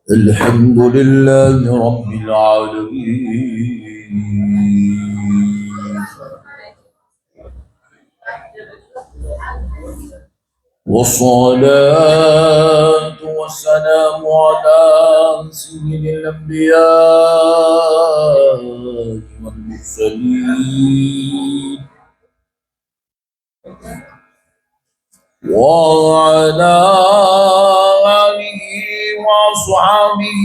الحمد لله رب العالمين، والصلاة والسلام على سيد الأنبياء والمرسلين وعلى آله وأصحابه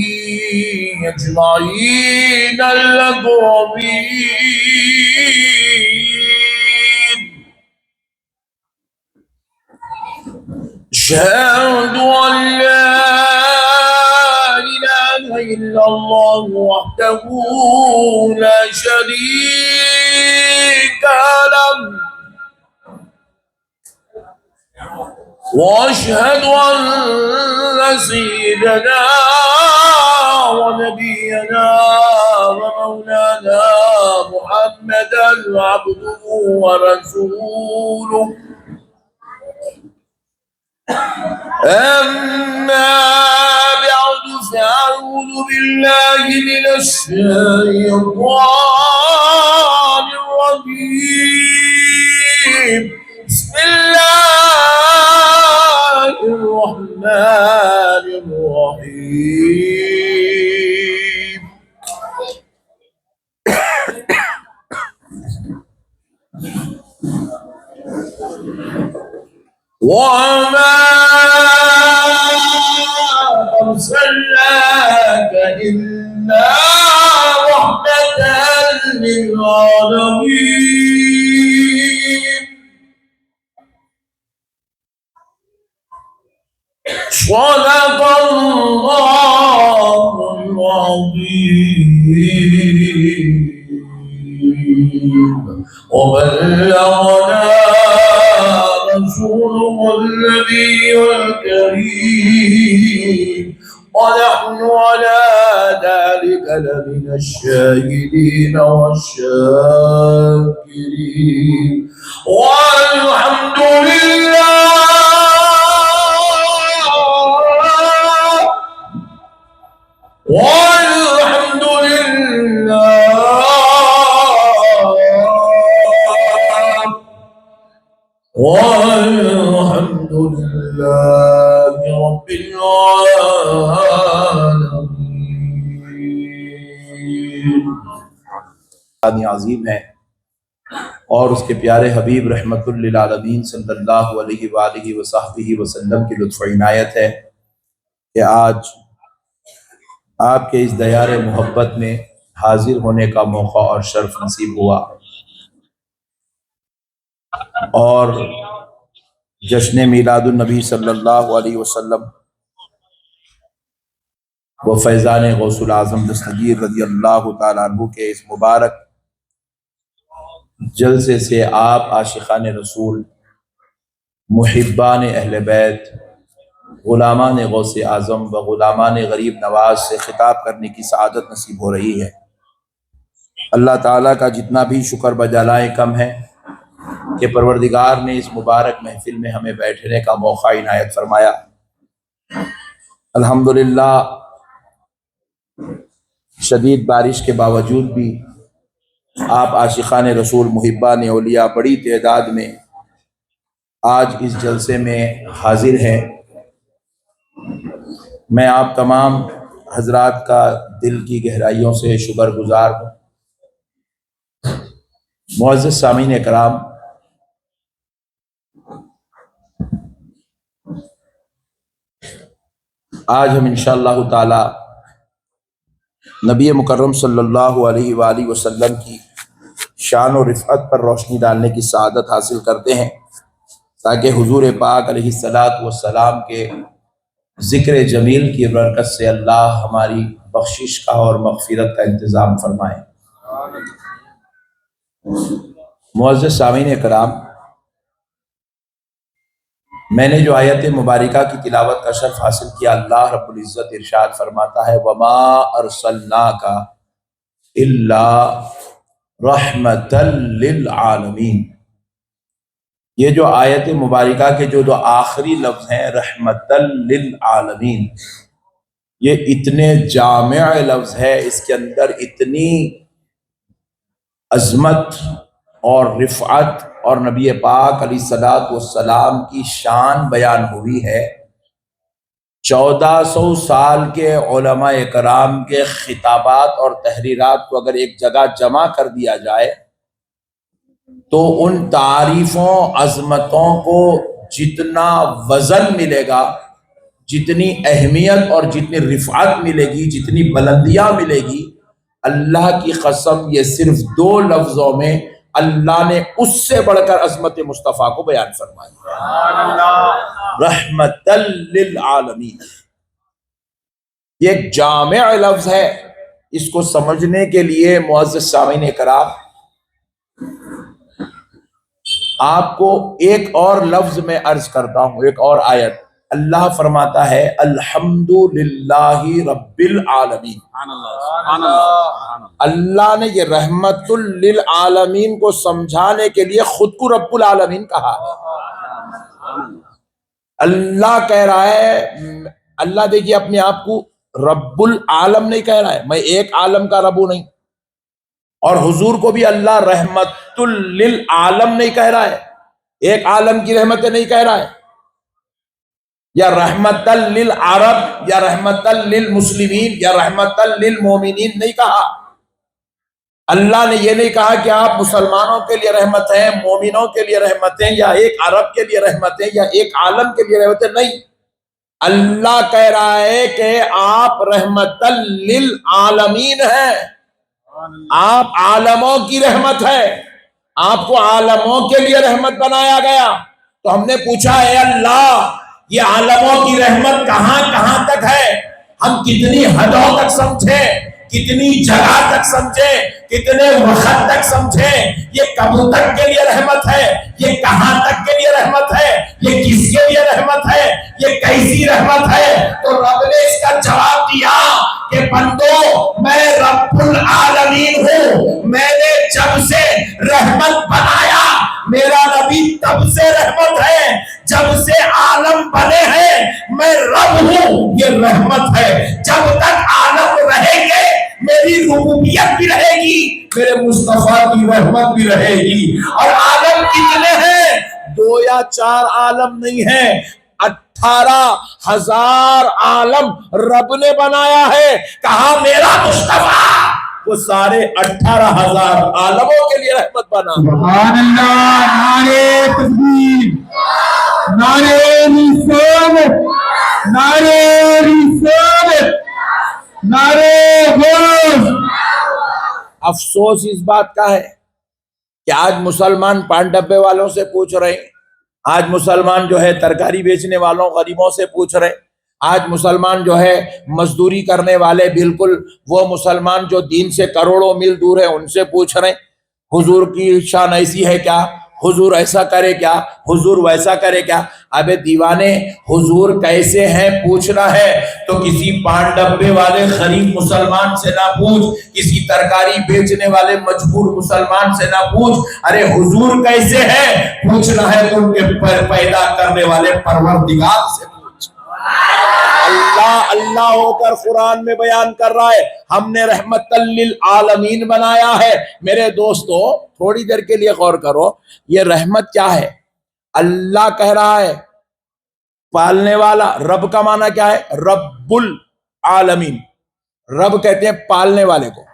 أجمعين الأكرمين. أشهد أن لا إله إلا الله وحده لا شريك له، وأشهد أن سيدنا ونبينا ومولانا محمدا عبده ورسوله. أما بعد فأعوذ بالله من الشيطان الرجيم. بسم الله الرحمن الرحيم. وما أرسلناك إلا رحمة للعالمين. صدق الله العظيم وبلغنا رسوله النبي الكريم، ونحن على ذلك لمن الشاهدين والشاكرين، والحمد لله والحمد لله والحمد لله رب العالمين. عظیم ہے اور اس کے پیارے حبیب رحمت للعالمین صلی اللہ علیہ وآلہ وصحبہ وسلم کی لطف و عنایت ہے کہ آج آپ کے اس دیار محبت میں حاضر ہونے کا موقع اور شرف نصیب ہوا، اور جشن میلاد النبی صلی اللہ علیہ وسلم و فیضان غوث العظم دستگیر رضی اللہ تعالیٰ عنہ کے اس مبارک جلسے سے آپ عاشقان رسول، محبان اہل بیت، غلامان غوث اعظم و غلامان غریب نواز سے خطاب کرنے کی سعادت نصیب ہو رہی ہے۔ اللہ تعالیٰ کا جتنا بھی شکر بجالائے کم ہے کہ پروردگار نے اس مبارک محفل میں ہمیں بیٹھنے کا موقع عنایت فرمایا۔ الحمدللہ شدید بارش کے باوجود بھی آپ عاشقان رسول، محبان اولیاء بڑی تعداد میں آج اس جلسے میں حاضر ہیں۔ میں آپ تمام حضرات کا دل کی گہرائیوں سے شکر گزار ہوں۔ معزز سامعین کرام، آج ہم انشاءاللہ تعالی نبی مکرم صلی اللہ علیہ وآلہ وسلم کی شان و رفعت پر روشنی ڈالنے کی سعادت حاصل کرتے ہیں، تاکہ حضور پاک علیہ السلام کے ذکر جمیل کی برکت سے اللہ ہماری بخشش کا اور مغفرت کا انتظام فرمائے۔ معزز سامعین کرام، میں نے جو آیت مبارکہ کی تلاوت کا شرف حاصل کیا، اللہ رب العزت ارشاد فرماتا ہے وَمَا أَرْسَلْنَاكَ إِلَّا رَحْمَةً لِلْعَالَمِينَ۔ یہ جو آیت مبارکہ کے جو آخری لفظ ہیں رحمت للعالمین، یہ اتنے جامع لفظ ہے، اس کے اندر اتنی عظمت اور رفعت اور نبی پاک علیہ الصلوۃ والسلام کی شان بیان ہوئی ہے۔ 1400 سال کے علماء کرام کے خطابات اور تحریرات کو اگر ایک جگہ جمع کر دیا جائے تو ان تعریفوں، عظمتوں کو جتنا وزن ملے گا، جتنی اہمیت اور جتنی رفعت ملے گی، جتنی بلندیاں ملے گی، اللہ کی قسم یہ صرف 2 لفظوں میں اللہ نے اس سے بڑھ کر عظمت مصطفیٰ کو بیان فرمایا، رحمت للعالمین۔ یہ ایک جامع لفظ ہے، اس کو سمجھنے کے لیے معزز سامعین کرام آپ کو ایک اور لفظ میں عرض کرتا ہوں، ایک اور آیت۔ اللہ فرماتا ہے الحمدللہ رب العالمین۔ اللہ نے یہ رحمت للعالمین کو سمجھانے کے لیے خود کو رب العالمین کہا ہے۔ اللہ کہہ رہا ہے، اللہ دیکھیے اپنے آپ کو رب العالم نہیں کہہ رہا ہے، میں ایک عالم کا رب ہوں نہیں، اور حضور کو بھی اللہ رحمت للعالم نہیں کہہ رہا ہے، ایک عالم کی رحمتیں نہیں کہہ رہا ہے، یا رحمت للعرب یا رحمت للمسلمین یا رحمت للمومنین نہیں کہا۔ اللہ نے یہ نہیں کہا کہ آپ مسلمانوں کے لیے رحمت ہیں، مومنوں کے لیے رحمت ہیں، یا ایک عرب کے لیے رحمت ہیں، یا ایک عالم کے لیے رحمت ہیں، نہیں۔ اللہ کہہ رہا ہے کہ آپ رحمت للعالمین ہیں، آپ عالموں کی رحمت ہے، آپ کو عالموں کے لیے رحمت بنایا گیا۔ تو ہم نے پوچھا ہے اللہ یہ عالموں کی رحمت کہاں کہاں تک ہے؟ ہم کتنی حدوں تک سمجھیں، کتنی جگہ تک سمجھیں، کتنے وقت تک سمجھیں؟ یہ کب تک کے لیے رحمت ہے؟ یہ کہاں تک کے لیے رحمت ہے؟ یہ کس کے لیے رحمت ہے؟ یہ کیسی رحمت ہے؟ تو رب نے اس کا جواب دیا کہ بندو میں رب العالمین ہوں، میں نے جب سے رحمت بنایا، میرا نبی تب سے رحمت ہے، جب سے عالم بنے ہیں میں رب ہوں، یہ رحمت ہے۔ جب تک عالم رہیں گے میری ربوبیت بھی رہے گی، میرے مصطفیٰ کی رحمت بھی رہے گی۔ اور عالم کتنے ہیں؟ 2 یا 4 عالم نہیں ہیں، 18,000 عالم رب نے بنایا ہے۔ کہا میرا مصطفیٰ وہ سارے 18,000 عالموں کے لیے رحمت بنا۔ سبحان اللہ، نعرہ تکبیر، نعرہ رسالت، نعرہ رسالت، نعرہ غوث۔ افسوس اس بات کا ہے کہ آج مسلمان پان ڈبے والوں سے پوچھ رہے ہیں، آج مسلمان جو ہے ترکاری بیچنے والوں غریبوں سے پوچھ رہے ہیں، آج مسلمان جو ہے مزدوری کرنے والے بالکل وہ مسلمان جو دین سے کروڑوں میل دور ہیں ان سے پوچھ رہے ہیں حضور کی شان ایسی ہے کیا، حضور ایسا کرے کیا، حضور ویسا کرے کیا۔ ابے دیوانے، حضور کیسے ہیں پوچھنا ہے تو کسی پان ڈبے والے غریب مسلمان سے نہ پوچھ، کسی ترکاری بیچنے والے مجبور مسلمان سے نہ پوچھ، ارے حضور کیسے ہیں پوچھنا ہے تو ان کے پیدا کرنے والے پروردگار سے پوچھ۔ اللہ اللہ ہو کر قرآن میں بیان کر رہا ہے ہم نے رحمت للعالمین بنایا ہے۔ میرے دوستو تھوڑی دیر کے لیے غور کرو، یہ رحمت کیا ہے؟ اللہ کہہ رہا ہے پالنے والا، رب کا معنی کیا ہے؟ رب العالمین، رب کہتے ہیں پالنے والے کو،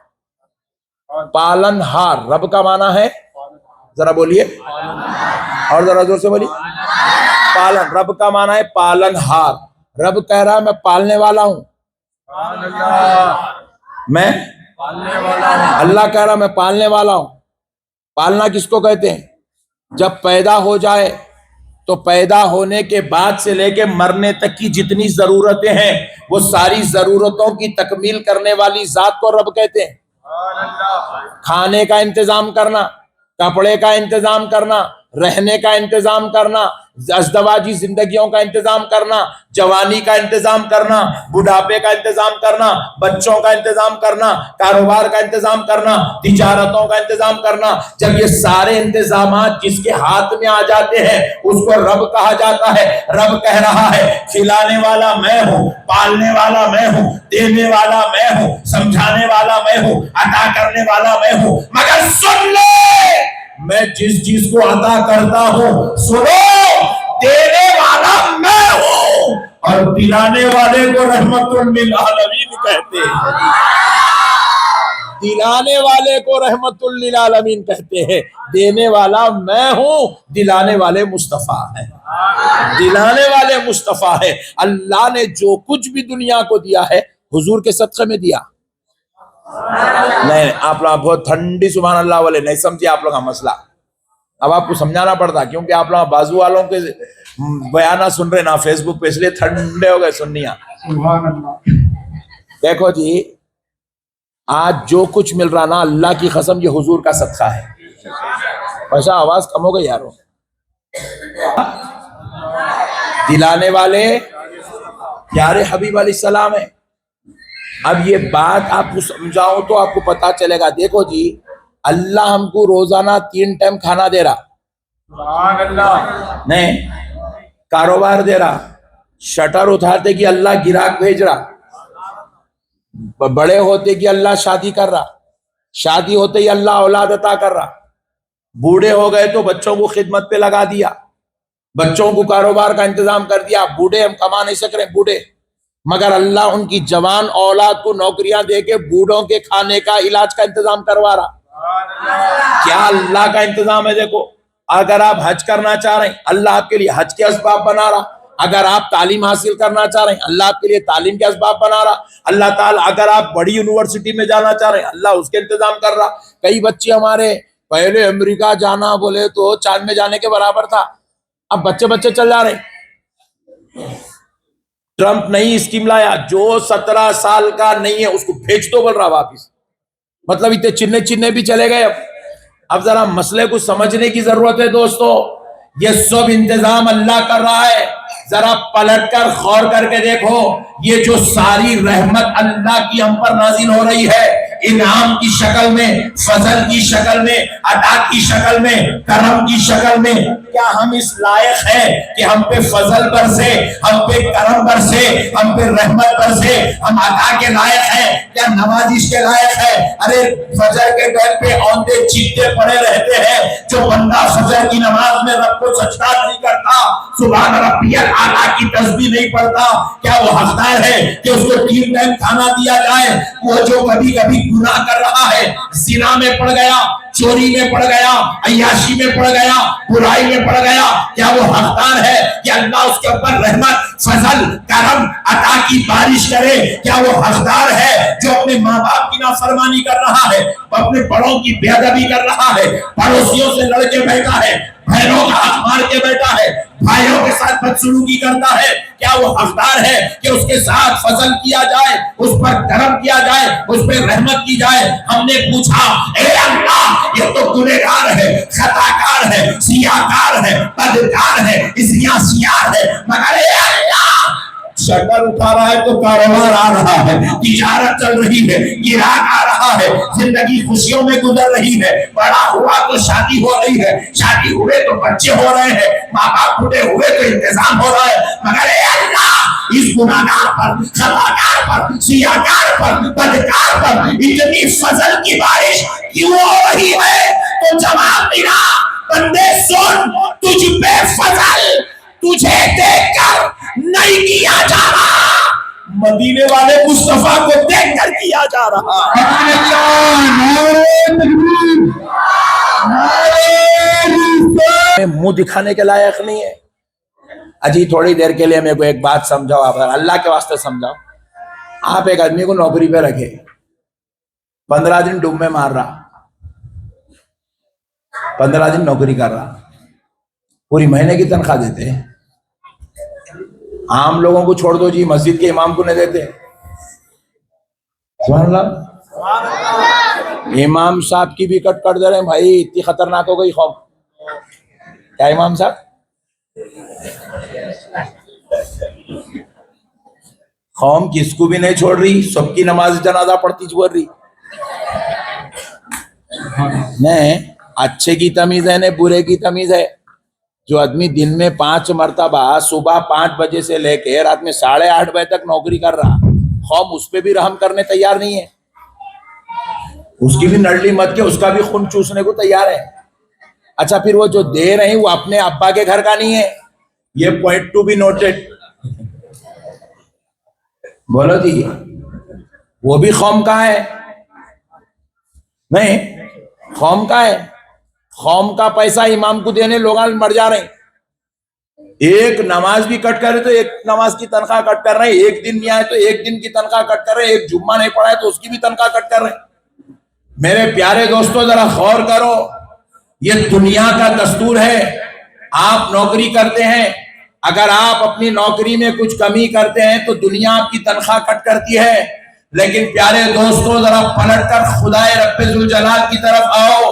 پالن ہار، رب کا معنی ہے، ذرا بولیے اور ذرا زور سے بولیے، پالن، رب کا معنی ہے پالن ہار۔ رب کہہ رہا ہے میں پالنے والا ہوں، میں اللہ کہہ رہا میں پالنے والا ہوں۔ پالنا کس کو کہتے ہیں؟ جب پیدا ہو جائے تو پیدا ہونے کے بعد سے لے کے مرنے تک کی جتنی ضرورتیں ہیں وہ ساری ضرورتوں کی تکمیل کرنے والی ذات کو رب کہتے ہیں۔ کھانے کا انتظام کرنا، کپڑے کا انتظام کرنا، رہنے کا انتظام کرنا، ازدواجی زندگیوں کا انتظام کرنا، جوانی کا انتظام کرنا، بڑھاپے کا انتظام کرنا، بچوں کا انتظام کرنا، کاروبار کا انتظام کرنا، تجارتوں کا انتظام کرنا، جب یہ سارے انتظامات جس کے ہاتھ میں آ جاتے ہیں اس کو رب کہا جاتا ہے۔ رب کہہ رہا ہے کھلانے والا میں ہوں، پالنے والا میں ہوں، دینے والا میں ہوں، سمجھانے والا میں ہوں، عطا کرنے والا میں ہوں، مگر سن لے میں جس چیز کو عطا کرتا ہوں، سنو، دینے والا میں ہوں، اور دلانے والے کو رحمت للعالمین کہتے ہیں۔ دلانے والے کو رحمت للعالمین کہتے ہیں، دینے والا میں ہوں، دلانے والے مصطفیٰ ہیں، دلانے والے مصطفیٰ ہے۔ اللہ نے جو کچھ بھی دنیا کو دیا ہے حضور کے صدقے میں دیا۔ نہیں، آپ لوگ بہت ٹھنڈی سبحان اللہ والے نہیں سمجھے آپ لوگ کا مسئلہ۔ اب آپ کو سمجھانا پڑتا کیونکہ آپ لوگ بازو والوں کے بیانہ سن رہے نا فیس بک پہ، اس لیے ٹھنڈے ہو گئے سننیا۔ سبحان اللہ۔ دیکھو جی، آج جو کچھ مل رہا نا اللہ کی قسم یہ حضور کا صدقہ ہے۔ ایسا آواز کم ہو گئی یارو۔ دلانے والے پیارے حبیب علیہ السلام ہے۔ اب یہ بات آپ کو سمجھاؤں تو آپ کو پتا چلے گا۔ دیکھو جی، اللہ ہم کو روزانہ 3 ٹائم کھانا دے رہا، سبحان اللہ۔ نہیں کاروبار دے رہا، شٹر اٹھاتے کہ اللہ گراہک بھیج رہا، بڑے ہوتے کہ اللہ شادی کر رہا، شادی ہوتے ہی اللہ اولاد عطا کر رہا، بوڑھے ہو گئے تو بچوں کو خدمت پہ لگا دیا، بچوں کو کاروبار کا انتظام کر دیا۔ بوڑھے ہم کما نہیں سک رہے بوڑھے، مگر اللہ ان کی جوان اولاد کو نوکریاں دے کے بوڑھوں کے کھانے کا علاج کا انتظام کروا رہا۔ کیا اللہ کا انتظام ہے؟ دیکھو، اگر آپ حج کرنا چاہ رہے ہیں اللہ آپ کے لیے حج کے اسباب بنا رہا، اگر آپ تعلیم حاصل کرنا چاہ رہے ہیں اللہ آپ کے لیے تعلیم کے اسباب بنا رہا، اللہ تعالیٰ اگر آپ بڑی یونیورسٹی میں جانا چاہ رہے ہیں اللہ اس کے انتظام کر رہا۔ کئی بچے ہمارے پہلے امریکہ جانا بولے تو چاند میں جانے کے برابر تھا، اب بچے چل جا رہے ہیں۔ ٹرمپ نئی اسکیم لایا، جو 17 سال کا نہیں ہے اس کو بھیج دو بول رہا واپس، مطلب اتنے چنے بھی چلے گئے۔ اب ذرا مسئلے کو سمجھنے کی ضرورت ہے دوستو، یہ سب انتظام اللہ کر رہا ہے۔ ذرا پلٹ کر غور کر کے دیکھو، یہ جو ساری رحمت اللہ کی ہم پر نازل ہو رہی ہے، انعام کی شکل میں، فضل کی شکل میں، عطا کی شکل میں، کرم کی شکل میں، کیا ہم اس لائق ہیں کہ ہم پہ فضل برسے، ہم پہ کرم برسے، ہم پہ رحمت برسے؟ ہم عطا کے لائق ہیں یا نوازش کے لائق ہیں؟ ارے فجر کے ٹائم پہ اوندے چیتے پڑے رہتے ہیں، جو بندہ فجر کی نماز میں رب کو سجدہ نہیں کرتا، سبحان ربی الاعلیٰ کی تسبیح نہیں پڑھتا، کیا وہ حقدار ہے کہ اس کو 3 ٹائم کھانا دیا جائے؟ وہ جو کبھی گناہ کر رہا ہے، زنا میں پڑ گیا، چوری میں پڑ گیا، عیاشی میں پڑ گیا، برائی میں پڑ گیا، کیا وہ حقدار ہے کہ اللہ اس کے اوپر رحمت، فضل، کرم، عطا کی بارش کرے؟ کیا وہ حقدار ہے جو اپنے ماں باپ کی نافرمانی کر رہا ہے، اپنے بڑوں کی بے ادبی کر رہا ہے، پڑوسیوں سے لڑ کے بیٹھا ہے، بہنوں کا حق مار کے بیٹھا ہے، بھائیوں کے ساتھ بدسلوکی کرتا ہے؟ کیا وہ حقدار ہے کہ اس کے ساتھ فضل کیا جائے، اس پر کرم کیا جائے، اس پر رحمت کی جائے؟ ہم نے پوچھا اے اللہ، یہ تو گنہگار ہے، خطاکار ہے، سیاہکار ہے، بدکار ہے، سیاہ ہے، مگر اے اللہ شٹر اٹھا رہا ہے تو کاروبار آ رہا ہے، تجارت چل رہی ہے، گراہک آ رہا ہے، زندگی خوشیوں میں گزر رہی ہے، بڑا ہوا تو شادی ہو رہی ہے، شادی ہوئے تو بچے ہو رہے ہیں، ماں باپ بوڑھے ہوئے تو انتظام ہو رہا ہے، مگر اے اللہ اس گناہگار پر، خطاکار پر، سیاہکار پر، بدکار پر اتنی فضل کی بارش کیوں ہو رہی ہے؟ تو جواب ملا، بندے سن، تجھ پہ فضل تجھے دیکھ کر نہیں کیا جا رہا، مدینے والے مصطفیٰ کو دیکھ کر کیا جا رہا۔ سبحان اللہ، نعرہ تکبیر، نعرہ رسالت۔ منہ دکھانے کے لائق نہیں ہے۔ اجی تھوڑی دیر کے لیے میرے کو ایک بات سمجھاؤ، آپ اللہ کے واسطے سمجھاؤ۔ آپ ایک آدمی کو نوکری پہ رکھے، 15 دن ڈوب میں مار رہا، 15 دن نوکری کر رہا، پوری مہینے کی تنخواہ دیتے ہیں۔ عام لوگوں کو چھوڑ دو جی، مسجد کے امام کو نہیں دیتے۔ سبحان اللہ، امام صاحب کی بھی کٹ کر دے رہے ہیں بھائی، اتنی خطرناک ہو گئی قوم۔ کیا امام صاحب قوم کس کو بھی نہیں چھوڑ رہی, سب کی نماز جنازہ پڑھتی چھوڑ رہی. نہیں, اچھے کی تمیز ہے, نہیں برے کی تمیز ہے. جو آدمی دن میں 5 مرتبہ صبح 5 بجے سے لے کے رات میں 8:30 بجے تک نوکری کر رہا, قوم اس پہ بھی رحم کرنے تیار نہیں ہے. اس کی بھی نڑلی مت کے اس کا بھی خون چوسنے کو تیار ہے. اچھا پھر وہ جو دے رہے ہیں وہ اپنے ابا کے گھر کا نہیں ہے, یہ پوائنٹ ٹو بی نوٹڈ. بولو جی, وہ بھی قوم کا ہے. نہیں, قوم کا ہے. قوم کا پیسہ امام کو دینے لوگ مر جا رہے ہیں. ایک نماز بھی کٹ کرے تو ایک نماز کی تنخواہ کٹ کر رہے ہیں, ایک دن نہیں آئے تو ایک دن کی تنخواہ کٹ کر رہے ہیں, ایک جمعہ نہیں پڑھا ہے تو اس کی بھی تنخواہ کٹ کر رہے ہیں. میرے پیارے دوستو ذرا غور کرو, یہ دنیا کا دستور ہے. آپ نوکری کرتے ہیں, اگر آپ اپنی نوکری میں کچھ کمی کرتے ہیں تو دنیا آپ کی تنخواہ کٹ کرتی ہے. لیکن پیارے دوستو ذرا پلٹ کر خدائے رب ذوالجلال کی طرف آؤ.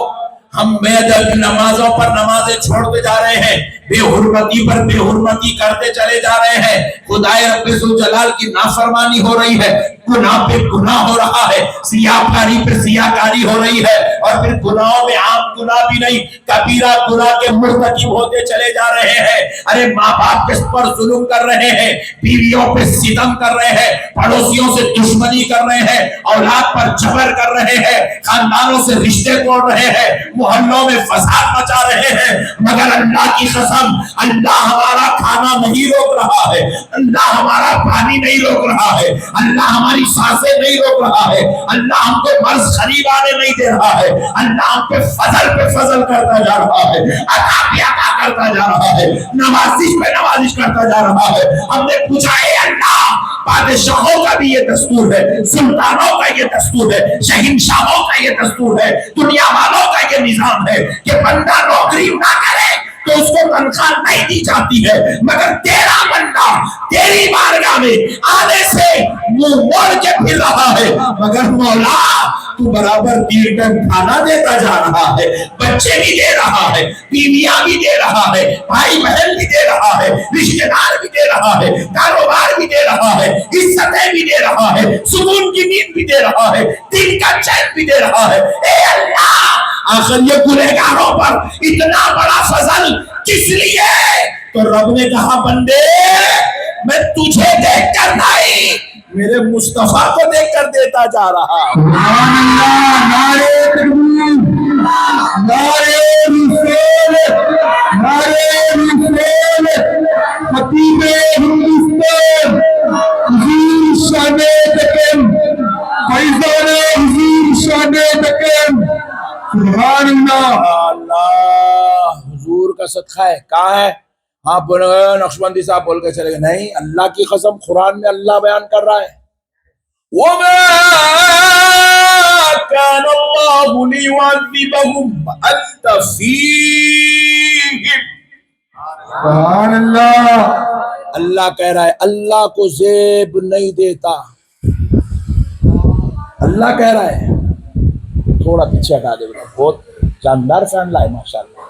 ہم بے ادبی نمازوں پر نمازیں چھوڑتے جا رہے ہیں, بے حرمتی پر بے حرمتی کرتے چلے جا رہے ہیں. خدائے رب ذوالجلال کی نافرمانی ہو رہی ہے, گناہ پہ گناہ ہو رہا ہے, سیاہ کاری پہ سیاہ کاری ہو رہی ہے, اور پھر گناہوں میں عام گناہ بھی نہیں, کبیرہ گناہ کے مرتکب ہوتے چلے جا رہے ہیں. ارے ماں باپ کس پر ظلم کر رہے ہیں, بیویوں پہ ستم کر رہے ہیں, پڑوسیوں سے دشمنی کر رہے ہیں, اولاد پر جبر کر رہے ہیں, خاندانوں سے رشتے توڑ رہے ہیں, محلوں میں فساد مچا رہے ہیں. مگر اللہ کی قسم, اللہ ہمارا کھانا نہیں روک رہا ہے, اللہ ہمارا پانی نہیں روک رہا ہے, اللہ ہماری سانسیں نہیں روک رہا ہے, اللہ ہم کو مرض قریب آنے نہیں دے رہا ہے, اللہ ہم پہ فضل کرتا جا رہا ہے, عطا پہ عطا کرتا جا رہا ہے, نوازش پہ نوازش کرتا جا رہا ہے. ہم نے پوچھا اے اللہ, بادشاہوں کا بھی یہ دستور ہے, سلطانوں کا یہ دستور ہے, شہنشاہوں کا یہ دستور ہے, دنیا والوں کا یہ نظام ہے کہ بندہ نوکری نہ کرے تو اس کو تنخواہ نہیں دی جاتی ہے, مگر تیرا بندہ تیری بارگاہ میں آنے سے منہ موڑ کے پھر رہا ہے, مگر مولا تو برابر 3 ٹائم کھانا دیتا جا رہا ہے, بچے بھی دے رہا ہے, بیویاں بھی دے رہا ہے, بھائی بہن بھی دے رہا ہے, رشتہ دار بھی دے رہا ہے, کاروبار بھی دے رہا ہے, عزتیں بھی دے رہا ہے, سکون کی نیند بھی دے رہا ہے, دل کا چین بھی دے رہا ہے. اے اللہ, آخر یہ گنہگاروں پر اتنا بڑا فضل کس لیے؟ تو رب نے کہا بندے, میں تجھے دیکھ کر نہیں, میرے مصطفیٰ کو دیکھ کر دیتا جا رہا. سبحان اللہ, نعرہ تکبیر, نعرہ رسالت, نعرہ رسالت, خطیب ہندوستان حضور شان دکن, فیضان حضور شان دکن. سبحان اللہ, اللہ حضور کا صدقہ ہے. کہاں ہے؟ ہاں نقشبندی صاحب بول کے چلے گئے. نہیں, اللہ کی قسم قرآن میں اللہ بیان کر رہا ہے, وَمَا كَانَ اللَّهُ لِيُعَذِّبَهُمْ وَأَنْتَ فِيهِمْ. سبحان اللہ. اللہ کہہ رہا ہے اللہ کو زیب نہیں دیتا. اللہ کہہ رہا ہے. تھوڑا پیچھے ہٹا دے بیٹا, بہت جاندار فین لائے ماشاءاللہ.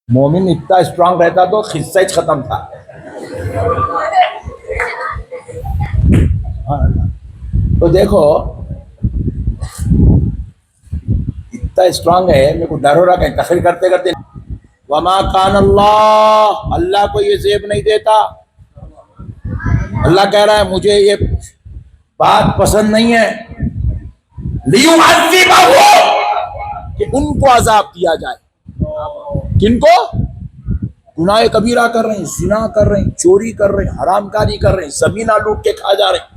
مومن اتنا اسٹرانگ رہتا تو قصہ ہی ختم تھا. تو دیکھو اتنا اسٹرانگ ہے, میرے کو ڈر ہو رہا کہ تقریر کرتے کرتے. وما کان اللہ, اللہ کو یہ زیب نہیں دیتا. اللہ کہہ رہا ہے مجھے یہ بات پسند نہیں ہے, لیعذبہم, کہ ان کو عذاب دیا جائے. کن کو؟ گناہ کبیرہ کر رہے ہیں, زنا کر رہے ہیں, چوری کر رہے ہیں, حرام کاری کر رہے ہیں, زمینہ لوٹ کے کھا جا رہے ہیں,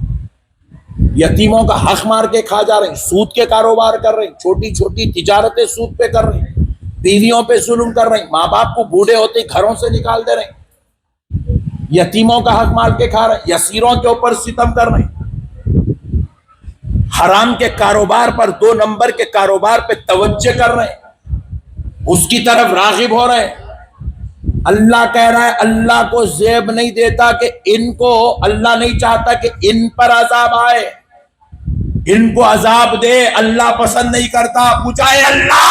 یتیموں کا حق مار کے کھا جا رہے ہیں, سود کے کاروبار کر رہے ہیں, چھوٹی چھوٹی تجارتیں سود پہ کر رہے ہیں, بیویوں پہ ظلم کر رہے ہیں, ماں باپ کو بوڑھے ہوتے ہی گھروں سے نکال دے رہے ہیں, یتیموں کا حق مار کے کھا رہے ہیں, یسیروں کے اوپر ستم کر رہے ہیں, حرام کے کاروبار پر 2 نمبر کے کاروبار پہ توجہ کر رہے ہیں, اس کی طرف راغب ہو رہے ہیں. اللہ کہہ رہا ہے اللہ کو زیب نہیں دیتا کہ ان کو, اللہ نہیں چاہتا کہ ان پر عذاب آئے, ان کو عذاب دے اللہ پسند نہیں کرتا. پوچھا ہے اللہ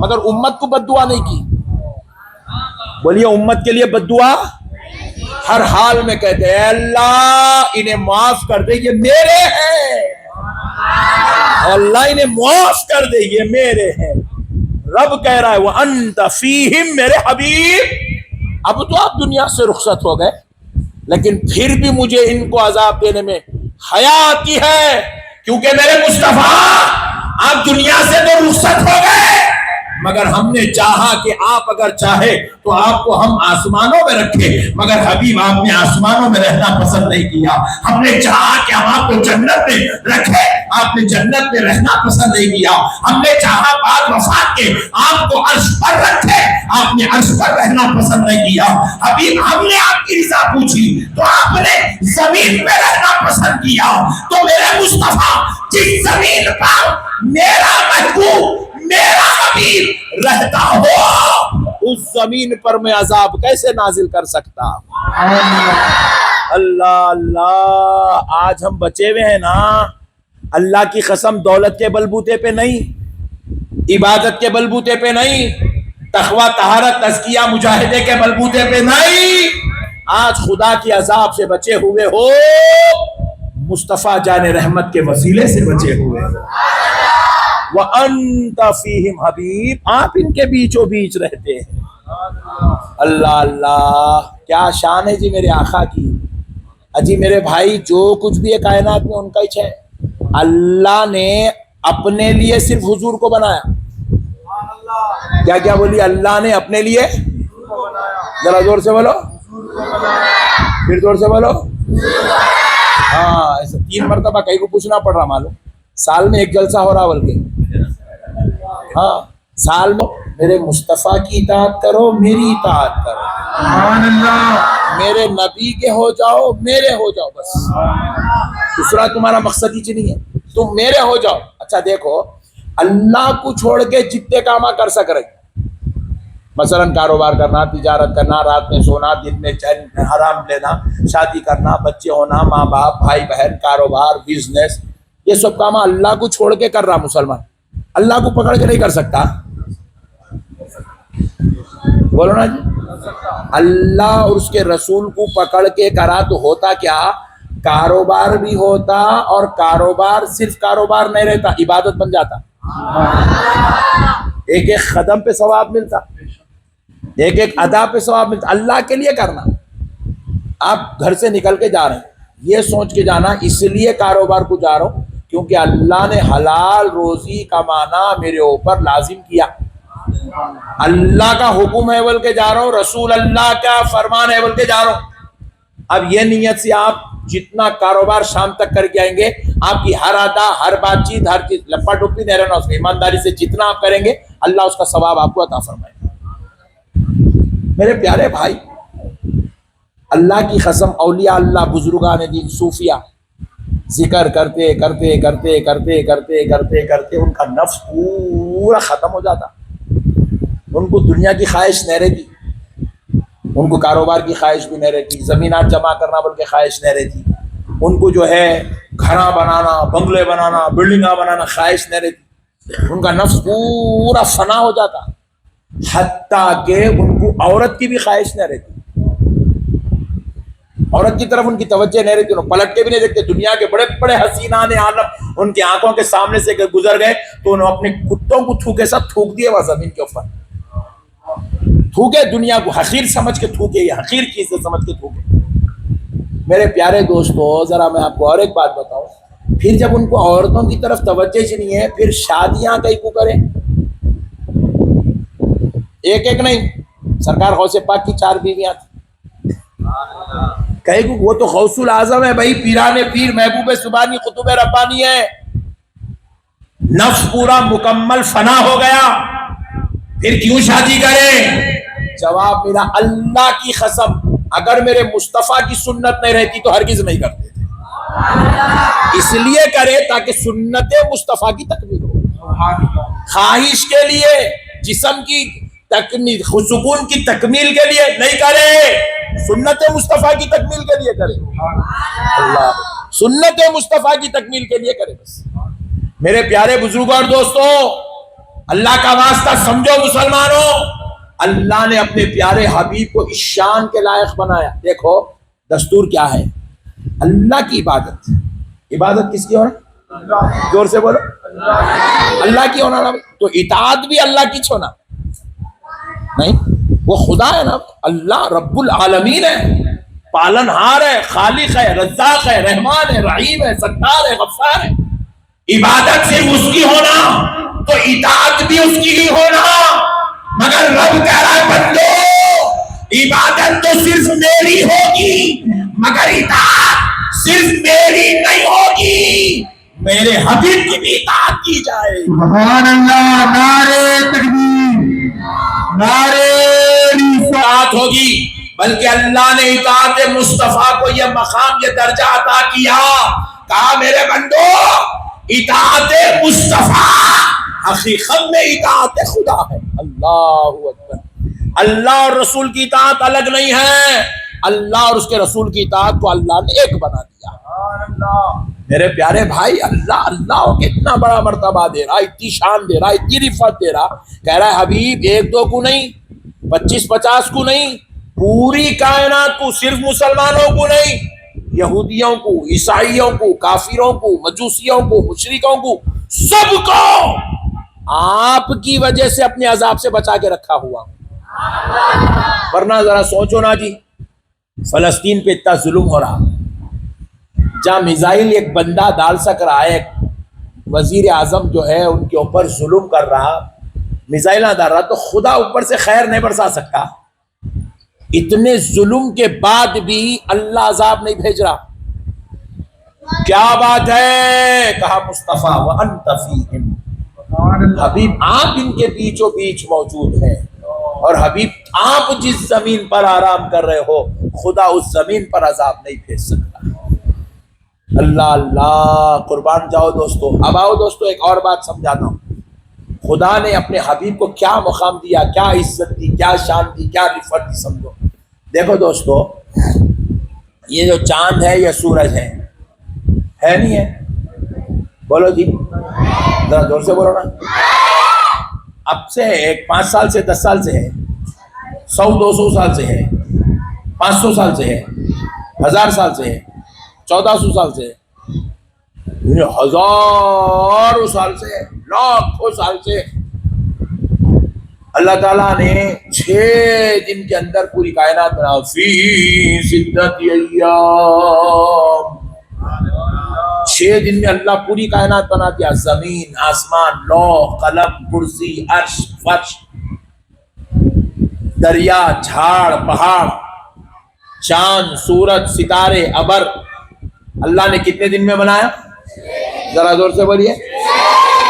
مگر امت کو بد دعا نہیں کی. بولیے امت کے لیے بد دعا ہر حال میں کہتے ہیں اللہ انہیں معاف کر دے یہ میرے ہیں, اللہ انہیں معاف کر دے یہ میرے ہیں. رب کہہ رہا ہے وَأَنْتَ فِيهِمْ میرے حبیب. اب تو آپ دنیا سے رخصت ہو گئے لیکن پھر بھی مجھے ان کو عذاب دینے میں حیا آتی ہے, کیونکہ میرے مصطفیٰ آپ دنیا سے تو رخصت ہو گئے مگر ہم نے چاہا کہ آپ اگر چاہے تو آپ کو ہم آسمانوں میں رکھے, مگر حبیب آپ نے آسمانوں میں رہنا پسند نہیں کیا. ہم نے چاہا کہ ہم آپ کو جنت میں رکھے, آپ نے جنت میں رہنا پسند نہیں کیا. ہم نے چاہا بعد وفات کے آپ کو عرش پر رکھے, آپ نے عرش پر رہنا پسند نہیں کیا. حبیب ہم نے آپ کی رضا پوچھی تو آپ نے زمین پہ رہنا پسند کیا. تو میرے مصطفیٰ جس زمین پر میرا محبوب میرا حبیب رہتا ہو اس زمین پر میں عذاب کیسے نازل کر سکتا. اللہ اللہ, آج ہم بچے ہوئے ہیں نا اللہ کی قسم, دولت کے بلبوتے پہ نہیں, عبادت کے بلبوتے پہ نہیں, تقوی طہارت تزکیہ مجاہدے کے بلبوتے پہ نہیں. آج خدا کی عذاب سے بچے ہوئے ہو, مصطفیٰ جان رحمت کے وسیلے سے بچے ہوئے ہو. وَأَنْتَ فِيهِمْ حبیب, آپ ان کے بیچوں بیچ رہتے ہیں. اللہ اللہ, کیا شان ہے جی میرے آقا کی. اجی میرے بھائی جو کچھ بھی ہے کائنات میں ان کا ہی ہے. اللہ نے اپنے لیے صرف حضور کو بنایا. کیا کیا بولی, اللہ نے اپنے لیے, ذرا زور سے بولو, پھر زور سے بولو. ہاں ایسا 3 مرتبہ کہیں کو پوچھنا پڑ رہا معلوم, سال میں ایک جلسہ ہو رہا بلکہ. ہاں سال میں میرے مصطفیٰ کی اطاعت کرو, میری اطاعت کرو, سبحان اللہ, میرے نبی کے ہو جاؤ, میرے ہو جاؤ, بس دوسرا تمہارا مقصد ہی نہیں ہے, تم میرے ہو جاؤ. اچھا دیکھو, اللہ کو چھوڑ کے جتنے کام کر سک رہے, مثلا کاروبار کرنا, تجارت کرنا, رات میں سونا, دن میں چین حرام لینا, شادی کرنا, بچے ہونا, ماں باپ, بھائی بہن, کاروبار, بزنس, یہ سب کام اللہ کو چھوڑ کے کر رہا مسلمان. اللہ کو پکڑ کے نہیں کر سکتا, بولو نا جی. اللہ اور اس کے رسول کو پکڑ کے کرا تو ہوتا کیا, کاروبار بھی ہوتا, اور کاروبار صرف کاروبار نہیں رہتا, عبادت بن جاتا. ایک ایک قدم پہ ثواب ملتا, ایک ایک ادا پہ ثواب ملتا. اللہ کے لیے کرنا. آپ گھر سے نکل کے جا رہے ہیں, یہ سوچ کے جانا اس لیے کاروبار کو جا رہا ہوں کیونکہ اللہ نے حلال روزی کمانا میرے اوپر لازم کیا. اللہ کا حکم ہے بول کے جا رہا ہوں, رسول اللہ کا فرمان ہے بول کے جا رہا ہوں. اب یہ نیت سے آپ جتنا کاروبار شام تک کر کے آئیں گے, آپ کی ہر ادا, ہر بات چیت, ہر چیز لپا ٹوپی نہیں رہنا, اس میں ایمانداری سے جتنا آپ کریں گے اللہ اس کا ثواب آپ کو عطا فرمائے گا. میرے پیارے بھائی, اللہ کی قسم اولیاء اللہ, بزرگان دین, صوفیہ ذکر کرتے کرتے کرتے کرتے کرتے کرتے کرتے ان کا نفس پورا ختم ہو جاتا. ان کو دنیا کی خواہش نہیں رہتی, ان کو کاروبار کی خواہش بھی نہیں رہتی, زمینات جمع کرنا بول کے خواہش نہیں رہتی, ان کو جو ہے گھرا بنانا, بنگلے بنانا, بلڈنگاں بنانا خواہش نہیں رہتی. ان کا نفس پورا فنا ہو جاتا, حتیٰ کہ ان کو عورت کی بھی خواہش نہیں رہتی, عورت کی طرف ان کی توجہ نہیں رہتی, انہوں پلٹ کے بھی نہیں دیکھتے. دنیا کے بڑے بڑے حسینان عالم ان کی آنکھوں کے سامنے سے گزر گئے تو انہوں اپنے کتوں کو تھوکے سب تھوک دیے وہاں زمین کے اوپر, تھوکے, دنیا کو حقیر سمجھ کے تھوکے, یہ حقیر چیز سمجھ کے تھوکے. میرے پیارے دوستو, ذرا میں آپ کو اور ایک بات بتاؤں, پھر جب ان کو عورتوں کی طرف توجہ ہی نہیں ہے, پھر شادیاں کئی کو کریں, ایک ایک نہیں. سرکار غوث پاک کی 4 بیویاں تھیں, کہیں وہ تو غوث الاعظم ہے بھائی, پیران پیر, محبوب سبحانی, قطب ربانی ہے. نفس پورا مکمل فنا ہو گیا, پھر کیوں شادی کرے؟ جواب میرا, اللہ کی قسم اگر میرے مصطفیٰ کی سنت نہیں رہتی تو ہرگز نہیں کرتے تھے. اس لیے کرے تاکہ سنت مصطفیٰ کی تکمیل ہو. خواہش کے لیے, جسم کی تکمیل, سکون کی تکمیل کے لیے نہیں کرے, سنت مصطفیٰ کی تکمیل کے لیے کرے. اللہ, سنت مصطفیٰ کی تکمیل کے لیے کرے بس. میرے پیارے بزرگوں اور دوستوں, اللہ کا واسطہ سمجھو مسلمانوں، اللہ نے اپنے پیارے حبیب کو اس شان کے لائق بنایا۔ دیکھو دستور کیا ہے، اللہ کی عبادت۔ عبادت کس کی ہونا؟ زور سے بولو، اللہ کی ہونا نا۔ تو اطاعت بھی اللہ کی چھونا نہیں، وہ خدا ہے نا، اللہ رب العالمین ہے، پالن ہار ہے، خالق ہے، رزاق ہے، رحمان ہے، رحیم ہے، ستار ہے، غفار ہے۔ عبادت صرف اس کی ہونا تو اطاعت بھی اس کی ہی ہونا، مگر رب کہہ رہا ہے بندو عبادت تو صرف میری ہوگی مگر اطاعت صرف میری نہیں ہوگی، میرے حبیب کی بھی اطاعت کی جائے۔ سبحان اللہ، نعرہ تکبیر، نعرہ اطاعت ہوگی، بلکہ اللہ نے اطاعت مصطفیٰ کو یہ مقام، یہ درجہ عطا کیا، کہا میرے بندو اطاعت مصطفیٰ حقیقت میں اطاعت خدا ہے۔ اللہ اکبر۔ اللہ اور رسول کی اطاعت الگ نہیں ہے، اللہ اور اس کے رسول کی اطاعت کو اللہ نے ایک بنا دیا۔ میرے پیارے بھائی، اللہ اللہ کو اتنا بڑا مرتبہ دے رہا، اتنی شان دے رہا، اتنی رفعت دے رہا، کہہ رہا ہے حبیب 1-2 کو نہیں، 25-50 کو نہیں، پوری کائنات کو، صرف مسلمانوں کو نہیں، یہودیوں کو، عیسائیوں کو، کافروں کو، مجوسیوں کو، مشرکوں کو، سب کو آپ کی وجہ سے اپنے عذاب سے بچا کے رکھا ہوا۔ ورنہ ذرا سوچو نا جی، فلسطین پہ اتنا ظلم ہو رہا، جہاں میزائل ایک بندہ ڈال سک رہا ہے، وزیر اعظم جو ہے ان کے اوپر ظلم کر رہا، میزائل نہ ڈال رہا، تو خدا اوپر سے خیر نہیں برسا سکتا؟ اتنے ظلم کے بعد بھی اللہ عذاب نہیں بھیج رہا، کیا بات ہے؟ کہا مصطفیٰ وَأَنْتَ فِيهِمْ، حبیب آپ ان کے بیچوں بیچ موجود ہیں، اور حبیب آپ جس زمین پر آرام کر رہے ہو خدا اس زمین پر عذاب نہیں بھیج سکتا۔ اللہ اللہ، قربان جاؤ دوستو۔ اب آؤ دوستو ایک اور بات سمجھاتا ہوں، خدا نے اپنے حبیب کو کیا مقام دیا، کیا عزت دی، کیا شان دی، کیا رفعت دی، سمجھو۔ دیکھو دوستو، یہ جو چاند ہے یہ سورج ہے نہیں ہے؟ بولو جی، ذرا زور سے بولو نا۔ اب سے 5 سال سے 10 سال سے ہے، 100-200 سال سے ہے، 500 سال سے ہے، 1000 سال سے ہے، 1400 سال سے ہے، ہزاروں سال سے، لاکھوں سال سے اللہ تعالیٰ نے 6 دن کے اندر پوری کائنات بنا، فی 6 ایام، 6 دن میں اللہ پوری کائنات بنا دیا، زمین، آسمان، لوح، قلم، کرسی، عرش، فرش، دریا، جھاڑ، پہاڑ، چاند، سورج، ستارے، ابر، اللہ نے کتنے دن میں بنایا؟ ذرا زور سے بولیے۔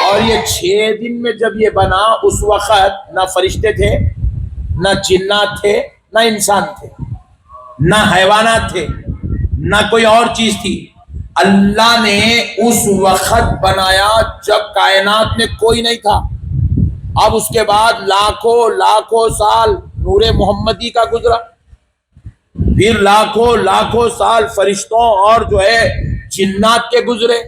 اور یہ 6 دن میں جب یہ بنا، اس وقت نہ فرشتے تھے، نہ جنات تھے، نہ انسان تھے، نہ حیوانات تھے، نہ کوئی اور چیز تھی۔ اللہ نے اس وقت بنایا جب کائنات میں کوئی نہیں تھا۔ اب اس کے بعد لاکھوں سال نور محمدی کا گزرا، پھر لاکھوں سال فرشتوں اور جو ہے جنات کے گزرے،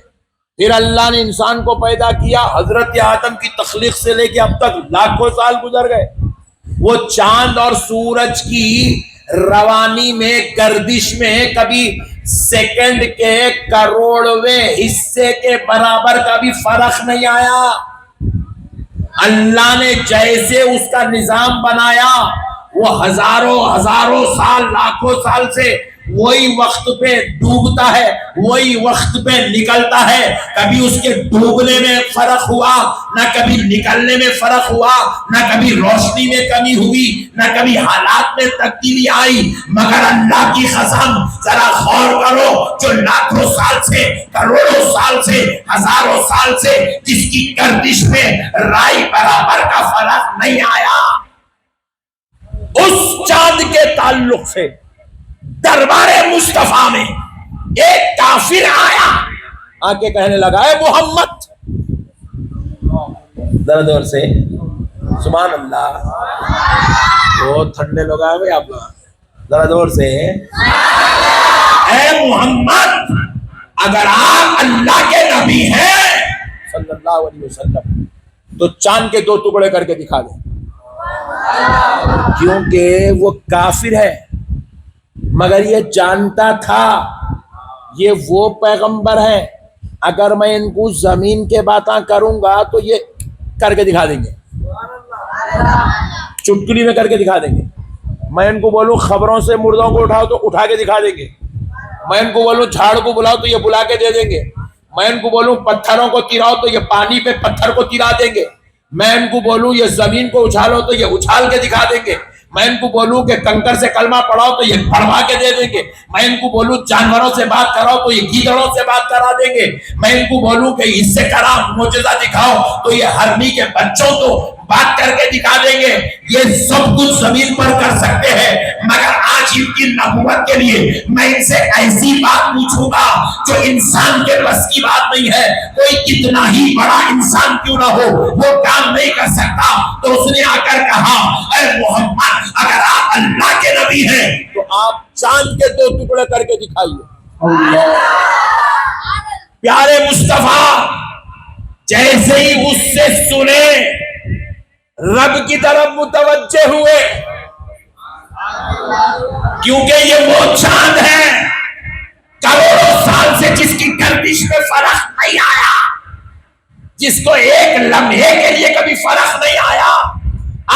پھر اللہ نے انسان کو پیدا کیا، حضرت آدم کی تخلیق سے لے کے اب تک لاکھوں سال گزر گئے۔ وہ چاند اور سورج کی روانی میں، گردش میں کبھی سیکنڈ کے کروڑویں حصے کے برابر کا بھی فرق نہیں آیا۔ اللہ نے جیسے اس کا نظام بنایا، وہ ہزاروں سال، لاکھوں سال سے وہی وقت پہ ڈوبتا ہے، وہی وقت پہ نکلتا ہے۔ کبھی اس کے ڈوبنے میں فرق ہوا، نہ کبھی نکلنے میں فرق ہوا، نہ کبھی روشنی میں کمی ہوئی، نہ کبھی حالات میں تبدیلی آئی، مگر اللہ کی قسم ذرا غور کرو، جو لاکھوں سال سے، کروڑوں سال سے، ہزاروں سال سے جس کی گردش میں رائی برابر کا فرق نہیں آیا، اس چاند کے تعلق سے دربار مصطفیٰ میں ایک کافر آیا، آ کے کہنے لگا اے محمد، درد اور سے سبحان اللہ، بہت ٹھنڈے لوگ آئے بھائی آپ لوگ، ذرا زور سے اے محمد، اگر آپ اللہ کے نبی ہیں صلی اللہ علیہ وسلم، تو چاند کے 2 ٹکڑے کر کے دکھا دیں، کیونکہ وہ کافر ہے مگر یہ جانتا تھا یہ وہ پیغمبر ہے، اگر میں ان کو زمین کے باتاں کروں گا تو یہ کر کے دکھا دیں گے، چٹکلی میں کر کے دکھا دیں گے۔ میں ان کو بولوں خبروں سے مردوں کو اٹھاؤ تو اٹھا کے دکھا دیں گے، میں ان کو بولوں جھاڑ کو بلاؤ تو یہ بلا کے دے دیں گے، میں ان کو بولوں پتھروں کو تیراؤ تو یہ پانی پہ پتھر کو تیرا دیں گے، میں ان کو بولوں یہ زمین کو اچھالو تو یہ اچھال کے دکھا دیں گے، میں ان کو بولوں کہ کنکر سے کلمہ پڑھاؤ تو یہ پڑھوا کے دے دیں گے، میں ان کو بولوں جانوروں سے بات کراؤ تو یہ گیدڑوں سے بات کرا دیں گے، میں ان کو بولوں کہ اس سے کرام معجزہ دکھاؤ تو یہ ہرنی کے بچوں کو بات کر کے دکھا دیں گے۔ یہ سب کچھ زمین پر کر سکتے ہیں مگر آج ان کی نبوت کے لیے میں ان سے ایسی بات پوچھوں گا جو انسان کے بس کی بات نہیں ہے، کوئی کتنا ہی بڑا انسان کیوں نہ ہو وہ کام نہیں کر سکتا۔ تو اس نے آ کر کہا اے محمد اگر آپ اللہ کے نبی ہیں تو آپ چاند کے 2 ٹکڑے کر کے دکھائیے۔ پیارے مصطفیٰ جیسے ہی اس سے سنے رب کی طرف متوجہ ہوئے، کیونکہ یہ وہ چاند ہے کروڑوں سال سے جس کی گردش میں فرق نہیں آیا، جس کو ایک لمحے کے لیے کبھی فرق نہیں آیا،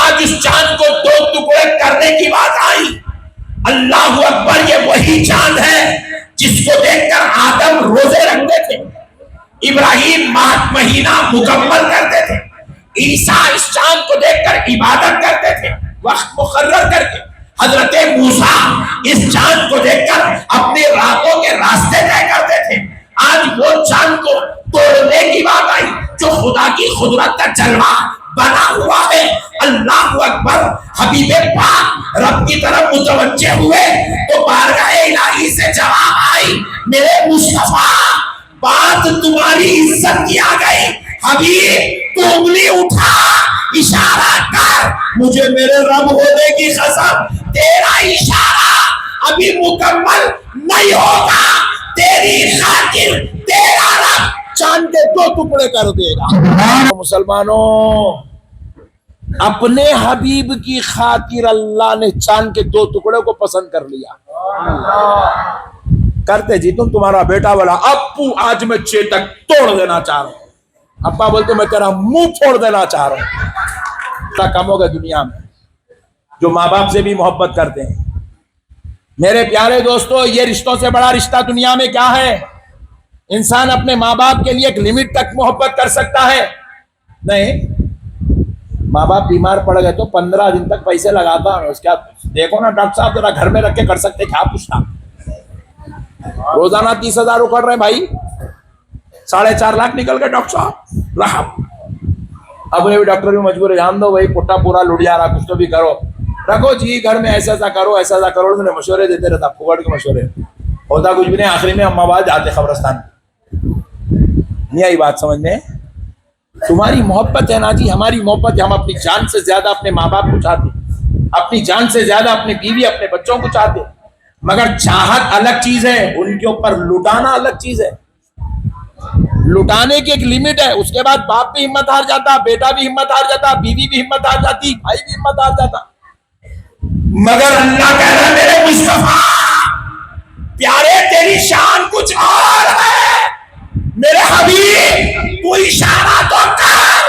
آج اس چاند کو 2 ٹکڑے کرنے کی بات آئی۔ اللہ اکبر، یہ وہی چاند ہے جس کو دیکھ کر آدم روزے رکھتے تھے، ابراہیم ماہ مہینہ مکمل کرتے تھے، عیسیٰ اس چاند کو دیکھ کر عبادت کرتے تھے وقت مقرر کر کے، حضرت موسیٰ اس چاند کو دیکھ کر اپنی راتوں کے راستے طے کرتے تھے۔ آج وہ چاند کو توڑنے کی بات آئی جو خدا کی قدرت کا جلوہ بنا ہوا ہے۔ اللہ اکبر، حبیب پاک رب کی طرف متوجہ ہوئے تو بارگاہ الہی سے جواب آئی، میرے مصطفیٰ بات تمہاری عزت کی آ گئی، حبیب تو انگلی اٹھا اشارہ کر، مجھے میرے رب ہونے کی قسم تیرا اشارہ ابھی مکمل نہیں ہوگا، تیری خاطر تیرا رب چاند کے 2 ٹکڑے کر دے گا۔ مسلمانوں، اپنے حبیب کی خاطر اللہ نے چاند کے 2 ٹکڑے کو پسند کر لیا۔ کرتے جی تمہارا بیٹا والا ابو آج میں چیتک توڑ دینا چاہ رہا ہوں، ابا بولتے میں تیرا منہ پھوڑ دینا چاہ رہا ہوں۔ کم ہو گئے دنیا میں جو ماں باپ سے بھی محبت کرتے ہیں۔ میرے پیارے دوستو، یہ رشتوں سے بڑا رشتہ دنیا میں کیا ہے؟ انسان اپنے ماں باپ کے لیے ایک لمٹ تک محبت کر سکتا ہے، نہیں ماں باپ بیمار پڑ گئے تو 15 دن تک پیسے لگاتا ہوں، اس کے بعد دیکھو نا ڈاکٹر صاحب ذرا گھر میں رکھ کے کر سکتے کیا پوچھتا، روزانہ 30,000 اکڑ رہے بھائی، 4.5 لاکھ نکل گئے ڈاکٹر صاحب رہا۔ اپنے بھی ڈاکٹر بھی مجبور ہے، جان دو بھائی پٹا پورا لڑیا رہا، کچھ تو بھی کرو، رکھو جی گھر میں ایسا ایسا کرو ایسا ایسا کرو، انہیں مشورے دیتے رہتا، پھوڑ کے مشورے ہوتا کچھ بھی نہیں، آخری میں اماں باپ جاتے قبرستان۔ نہیں آئی بات سمجھ میں؟ تمہاری محبت ہے نا جی، ہماری محبت ہے، ہم اپنی جان سے زیادہ اپنے ماں باپ کو چاہتے، اپنی جان سے زیادہ اپنی بیوی اپنے بچوں کو چاہتے، مگر چاہت الگ چیز ہے، ان کے اوپر لٹانا الگ چیز ہے۔ لٹانے کی ایک لمٹ ہے، اس کے بعد باپ بھی ہمت ہار جاتا، بیٹا بھی ہمت ہار جاتا، بیوی بھی ہمت ہار جاتی، بھائی بھی ہمت ہار جاتا، مگر اللہ کہہ رہا ہے میرے مصطفیٰ پیارے تیری شان کچھ اور ہے، میرے حبیب تو اشارہ تو کر،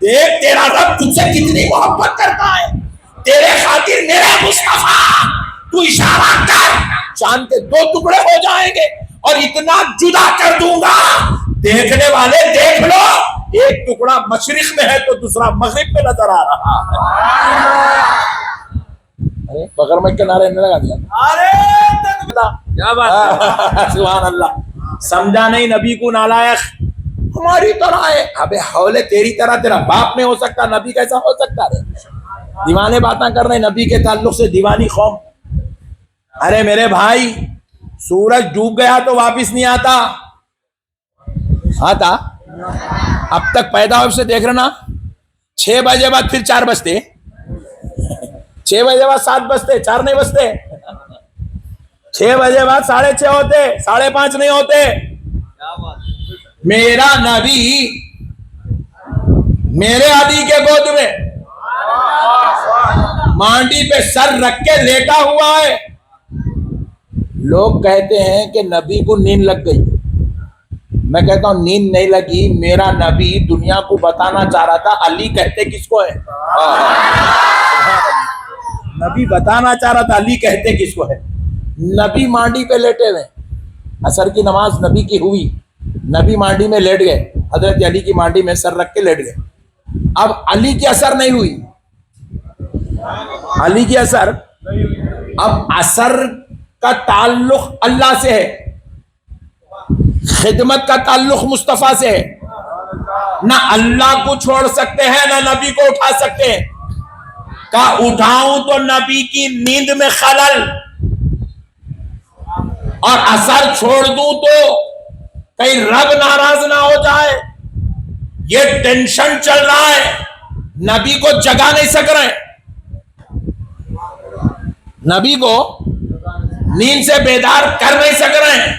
دیکھ تیرا رب تجھ سے کتنی محبت کرتا ہے، تیرے خاطر میرے مصطفیٰ تو اشارہ کر، چاند کے 2 ٹکڑے ہو جائیں گے اور اتنا جدا کر دوں گا، دیکھنے والے دیکھ لو، ایک ٹکڑا مشرق میں ہے تو دوسرا مغرب میں نظر آ رہا ہے۔ بغیر میں کنارے نے لگا دیا، کیا بات، سبحان اللہ، سمجھا نہیں نبی کو نالائق ہماری طرح ہے، ابے حولے تیری طرح تیرا باپ نہیں ہو سکتا، نبی کیسا ہو سکتا ہے؟ دیوانے باتیں کر رہے نبی کے تعلق سے، دیوانی قوم۔ ارے میرے بھائی سورج ڈوب گیا تو واپس نہیں آتا، آتا اب تک پیدا ہو سے دیکھ رہنا، 6 بجے بعد پھر 4 بجتے، 6 بجے بعد 7 بجتے، 4 نہیں بجتے، 6 بجے بعد 6:30 ہوتے، 5:30 نہیں ہوتے۔ میرا نبی میرے علی کے گود میں مانڈی پہ سر رکھ کے لیٹا ہوا ہے. لوگ کہتے ہیں کہ نبی کو نیند لگ گئی. میں کہتا ہوں نیند نہیں لگی. میرا نبی دنیا کو بتانا چاہ رہا تھا علی کہتے کس کو ہے. نبی بتانا چاہ رہا تھا علی کہتے کس کو ہے. نبی مانڈی پہ لیٹے ہوئے. عصر کی نماز نبی کی ہوئی, نبی مانڈی میں لیٹ گئے, حضرت علی کی مانڈی میں سر رکھ کے لیٹ گئے. اب علی کی اثر نہیں ہوئی, علی کی اثر, اب اثر کا تعلق اللہ سے ہے, خدمت کا تعلق مصطفیٰ سے ہے. نہ اللہ کو چھوڑ سکتے ہیں نہ نبی کو اٹھا سکتے ہیں. کہ اٹھاؤں تو نبی کی نیند میں خلل, اور اثر چھوڑ دوں تو کہیں رب ناراض نہ ہو جائے. یہ ٹینشن چل رہا ہے, نبی کو جگا نہیں سک رہے, نبی کو نیند سے بیدار کر نہیں سک رہے ہیں,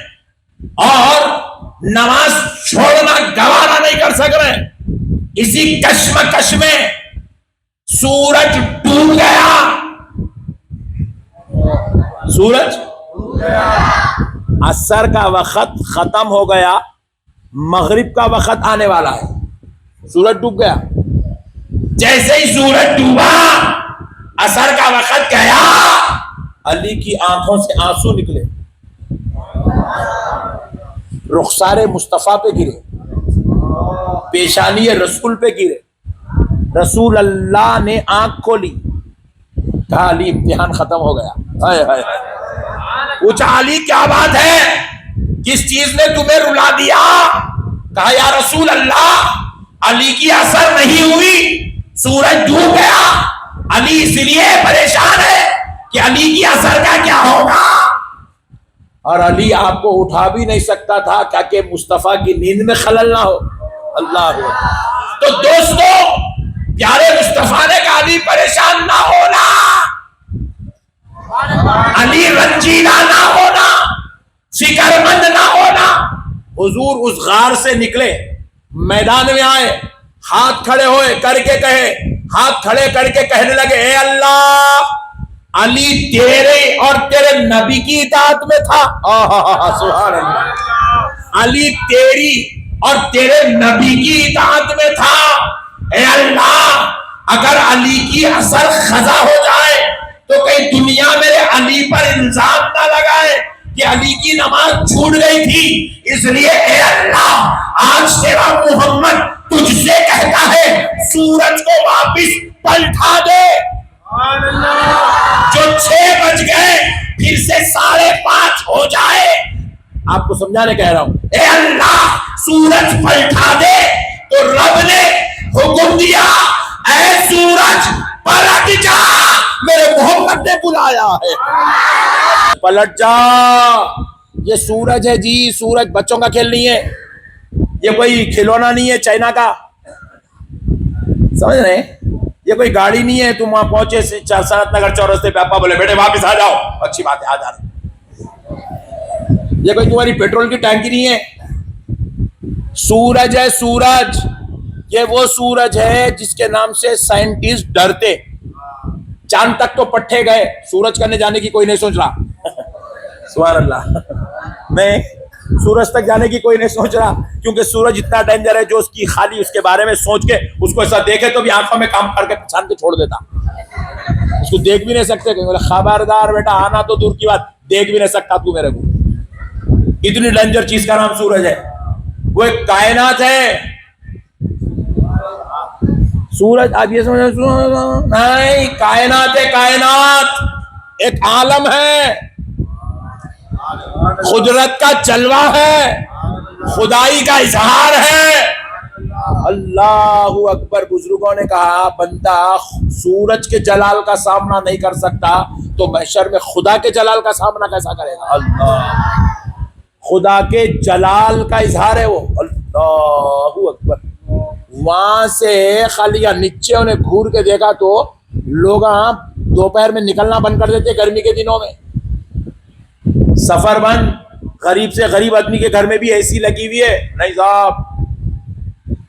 اور نماز چھوڑنا گوارا نہیں کر سک رہے. اسی کشمکش میں سورج ڈوب گیا. سورج عصر کا وقت ختم ہو گیا, مغرب کا وقت آنے والا ہے. سورج ڈوب گیا. جیسے ہی سورج ڈوبا عصر کا وقت گیا, علی کی آنکھوں سے آنسو نکلے, رخسار مصطفیٰ پہ گرے, پیشانی رسول پہ گرے. رسول اللہ نے آنکھ کھولی, کہا علی امتحان ختم ہو گیا. ہائے ہائے ہائے. پوچھا علی کیا بات ہے, کس چیز نے تمہیں رلا دیا؟ کہا یا رسول اللہ علی کی اثر نہیں ہوئی, سورج ڈوب گیا. علی اس لیے پریشان ہے کہ علی کی اثر کا کیا ہوگا. اور علی آپ کو اٹھا بھی نہیں سکتا تھا تاکہ مصطفیٰ کی نیند میں خلل نہ ہو. اللہ. تو دوستو پیارے مصطفیٰ نے کہا علی پریشان نہ ہونا, علی رنجیدہ نہ ہونا, فکر مند نہ ہونا. حضور اس غار سے نکلے, میدان میں آئے, ہاتھ کھڑے ہوئے کر کے کہے, ہاتھ کھڑے کر کے کہنے لگے اے اللہ علی تیرے اور تیرے نبی کی اطاعت میں تھا. سبحان اللہ. علی تیری اور تیرے نبی کی اطاعت میں تھا. اے اللہ اگر علی کی اثر خزا ہو جائے تو کہیں دنیا میرے علی پر الزام نہ لگائے کہ علی کی نماز چھوٹ گئی تھی. اس لیے اے اللہ آج تیرا محمد تجھ سے کہتا ہے سورج کو واپس پلٹا دے. جو 6 بج گئے پھر سے 5:30 ہو جائے. آپ کو سمجھانے کہہ رہا ہوں, اے اللہ سورج پلٹا دے. تو رب نے حکم دیا اے سورج پلٹ جا, میرے محمد نے بلایا ہے. پلٹ جا. یہ سورج ہے جی, سورج بچوں کا کھیل نہیں ہے, یہ کوئی کھلونا نہیں ہے چائنا کا, سمجھ رہے ہیں. یہ کوئی گاڑی نہیں ہے تم وہاں پہنچے سنت نگر چورستے پہ ابا بولے بیٹے واپس آ جاؤ, اچھی بات ہے آ جا رہے. یہ کوئی تمہاری پیٹرول کی ٹینکی نہیں ہے. سورج ہے سورج. یہ وہ سورج ہے جس کے نام سے سائنٹسٹ ڈرتے. چاند تک تو پٹھے گئے, سورج کرنے جانے کی کوئی نہیں سوچ رہا. سبحان اللہ. میں سورج تک جانے کی کوئی نہیں سوچ رہا, کیونکہ سورج اتنا ڈینجر ہے جو اس کی خالی اس کے بارے میں سوچ کے اس کو ایسا دیکھے تو بھی آنکھوں میں کام کر کے پچھان کے چھوڑ دیتا. اس کو دیکھ بھی نہیں سکتے. خبردار بیٹا, آنا تو دور کی بات, دیکھ بھی نہیں سکتا تو میرے کو. اتنی ڈینجر چیز کا نام سورج ہے. وہ ایک کائنات ہے. سورج آپ یہ سمجھ نہیں, کائنات ہے, کائنات ایک عالم ہے, قدرت کا جلوہ ہے, خدائی کا اظہار ہے. اللہ اکبر. بزرگوں نے کہا بندہ سورج کے جلال کا سامنا نہیں کر سکتا تو محشر میں خدا کے جلال کا سامنا کیسا کرے گا. اللہ, خدا کے جلال کا اظہار ہے وہ. اللہ اکبر. وہاں سے خالی نیچے انہیں گھور کے دیکھا تو لوگ دوپہر میں نکلنا بند کر دیتے. گرمی کے دنوں میں سفر بند. غریب سے غریب آدمی کے گھر میں بھی اے سی لگی ہوئی ہے نہیں صاحب,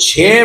6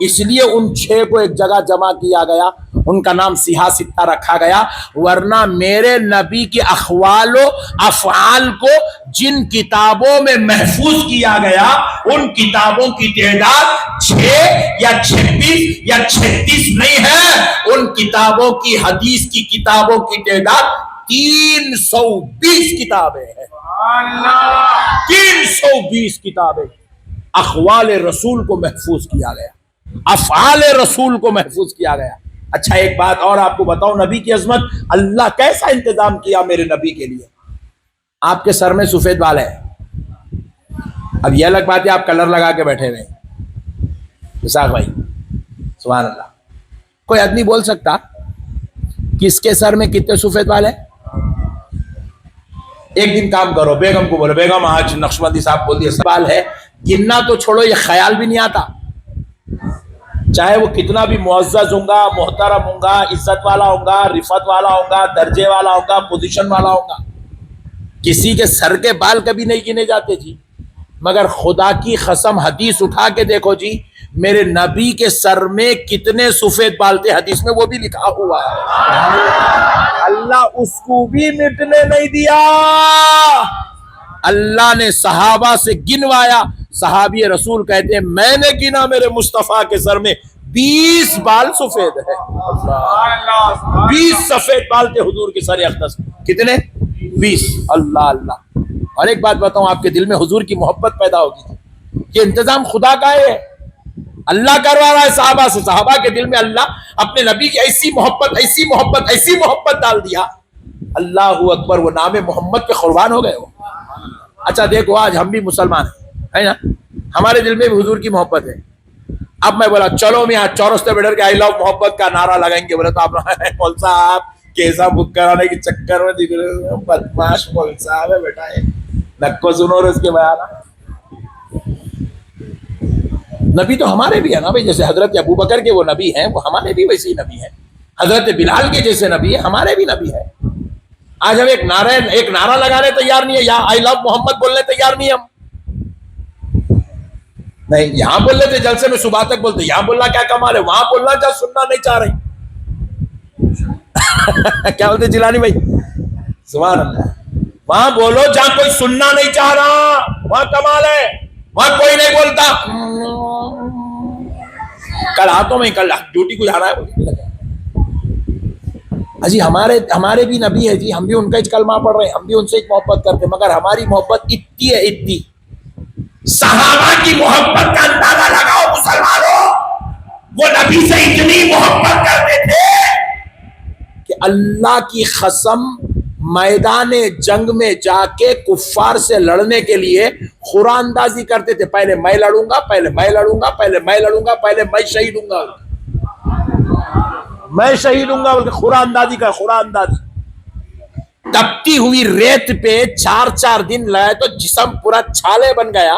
اس لیے ان 6 کو ایک جگہ جمع کیا گیا, ان کا نام سیاہ ستہ رکھا گیا. ورنہ میرے نبی کے اقوال و افعال کو جن کتابوں میں محفوظ کیا گیا ان کتابوں کی تعداد 6 یا 26 یا 36 نہیں ہے, ان کتابوں کی حدیث کی کتابوں کی تعداد 320 کتابیں ہیں. 320 کتابیں اقوال رسول کو محفوظ کیا گیا, افعال رسول کو محفوظ کیا گیا. اچھا ایک بات اور آپ کو بتاؤں, نبی کی عظمت, اللہ کیسا انتظام کیا میرے نبی کے لیے. آپ کے سر میں سفید بال ہے, اب یہ الگ بات ہے آپ کلر لگا کے بیٹھے رہے. اسحاق بھائی سبحان اللہ, کوئی آدمی بول سکتا کس کے سر میں کتنے سفید بال ہے؟ ایک دن کام کرو, بیگم کو بولو, بیگم آج نقشبندی صاحب بول دیا بال ہے, گننا تو چھوڑو, یہ خیال بھی نہیں آتا, چاہے وہ کتنا بھی معزز ہوں گا, محترم ہوں گا, عزت والا ہوں گا, رفت والا ہوں گا, درجے والا ہوں گا, پوزیشن والا ہوں گا, کسی کے سر کے بال کبھی نہیں گنے جاتے جی. مگر خدا کی قسم حدیث اٹھا کے دیکھو جی, میرے نبی کے سر میں کتنے سفید بال تھے, حدیث میں وہ بھی لکھا ہوا ہے. اللہ اس کو بھی مٹنے نہیں دیا, اللہ نے صحابہ سے گنوایا. صحابی رسول کہتے ہیں میں نے گنا میرے مصطفیٰ کے سر میں 20 بال سفید ہے. 20 سفید بال تھے حضور کے سر اقدس. کتنے؟ 20. اللہ اللہ. اور ایک بات بتاؤں, آپ کے دل میں حضور کی محبت پیدا ہوگی. یہ انتظام خدا کا ہے, اللہ کروا رہا ہے صحابہ سے. صحابہ کے دل میں اللہ اپنے نبی کی ایسی محبت ایسی محبت ایسی محبت ڈال دیا, اللہ اکبر, وہ نام محمد کے قربان ہو گئے ہو. اچھا دیکھو, آج ہم بھی مسلمان ہیں نا, ہمارے دل میں بھی حضور کی محبت ہے. اب میں بولا چلو میں آج چورستے بیٹھ کے آئی لو محبت کا نعرہ لگائیں گے, بولے تو آپ مول صاحب کیسا بک کرانے کے چکر میں دکھ رہے, بدماش مول صاحب ہے بیٹا, ہے نکو سنو رہے اس کے بیان. نبی تو ہمارے بھی ہے نا بھائی, جیسے حضرت ابو بکر کے وہ نبی ہیں, وہ ہمارے بھی ویسے ہی نبی ہیں. حضرت بلال کے جیسے نبی ہے, ہمارے بھی نبی ہے. آج ہم ایک نعرہ لگانے تیار نہیں ہے, یا آئی لو محمد بولنے تیار نہیں ہم. نہیں, یہاں بول لیتے جلسے میں صبح تک بولتے, یہاں بولنا کیا کمال ہے, وہاں بولنا جہاں سننا نہیں چاہ رہی. کیا بولتے جیلانی بھائی, سبحان اللہ, وہاں بولو جہاں کوئی سننا نہیں چاہ رہا, وہاں کمال ہے, وہاں کوئی نہیں بولتا. کل ہاتھوں میں کل ڈیوٹی کو جا رہا ہے جی, ہمارے بھی نبی ہے جی, ہم بھی ان کا کلمہ پڑھ رہے ہیں, ہم بھی ان سے محبت کرتے ہیں, مگر ہماری محبت اتنی ہے اتنی. صحابہ کی محبت کا اندازہ لگاؤ مسلمانوں, وہ نبی سے اتنی محبت کرتے تھے کہ اللہ کی قسم میدان جنگ میں جا کے کفار سے لڑنے کے لیے قرآن اندازی کرتے تھے. پہلے میں لڑوں گا, پہلے میں لڑوں گا, پہلے میں لڑوں گا, پہلے میں شہید ہوں گا, میں شہید ہوں گا, بلکہ قرآن اندازی کا قرآن اندازی. تپتی ہوئی ریت پہ 4 دن لائے تو جسم پورا چھالے بن گیا.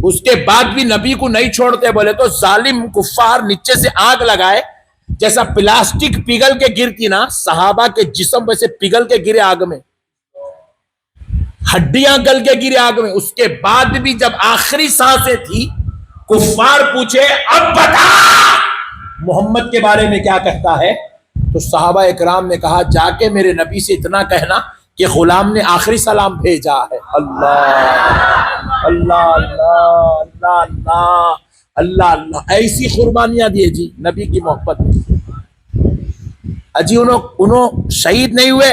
اس کے بعد بھی نبی کو نہیں چھوڑتے, بولے تو ظالم کفار نیچے سے آگ لگائے, جیسا پلاسٹک پگھل کے گرتی نا, صحابہ کے جسم ویسے پگھل کے گرے آگ میں, ہڈیاں گل کے گرے آگ میں. اس کے بعد بھی جب آخری سانسیں تھی, کفار پوچھے اب بتا محمد کے بارے میں کیا کہتا ہے, تو صحابہ اکرام نے کہا جا کے میرے نبی سے اتنا کہنا کہ غلام نے آخری سلام بھیجا ہے. اللہ اللہ اللہ اللہ اللہ اللہ اللہ, ایسی قربانیاں دیے جی نبی کی محبت میں. اجی انہوں شہید نہیں ہوئے,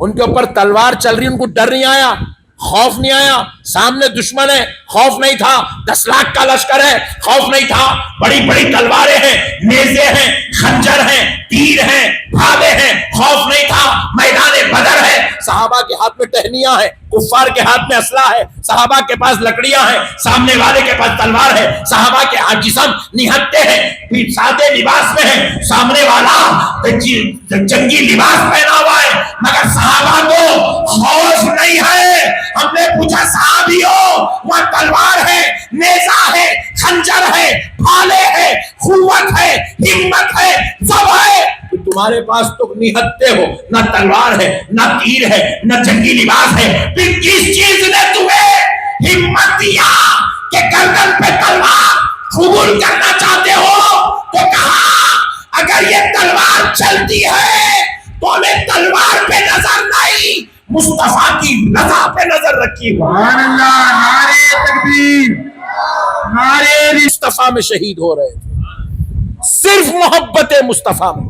ان کے اوپر تلوار چل رہی, ان کو ڈر نہیں آیا, خوف نہیں آیا. سامنے دشمن ہے, خوف نہیں تھا. 10 لاکھ کا لشکر ہے, خوف نہیں تھا. بڑی بڑی تلواریں ہیں, نیزے ہیں, خنجر ہیں, تیر ہیں, بھالے ہیں, خوف نہیں تھا. میدان بدر ہے, صحابہ کے ہاتھ میں ٹہنیاں ہیں, کفار کے ہاتھ میں اسلحہ ہے, صحابہ کے پاس لکڑیاں ہیں, سامنے والے کے پاس تلوار ہے. صحابہ کے ہاتھ جسم نہتے ہیں, سادے لباس میں ہیں, سامنے والا جنگی لباس پہنا ہوا ہے, مگر صحابہ کو خوف نہیں ہے. ہم نے پوچھا صحابیوں, وہاں تلوار ہے, نیزہ ہے, خنجر ہے, بھالے ہے, قوت ہے, ہمت ہے, سب ہے, تمہارے پاس تو نہتے ہو, نہ تلوار ہے, نہ تیر ہے, نہ جنگی لباس ہے. پھر کس چیز نے تمہیں ہمت دیا کہ گردن پہ تلوار قبول کرنا چاہتے اگر یہ تلوار چلتی ہے تو ہمیں تلوار پہ نظر نہیں، مصطفیٰ کی رضا پہ نظر رکھی ہو۔ سبحان اللہ، نعرہ تکبیر، نعرہ مصطفیٰ میں شہید ہو رہے تھے، صرف محبت مصطفیٰ میں،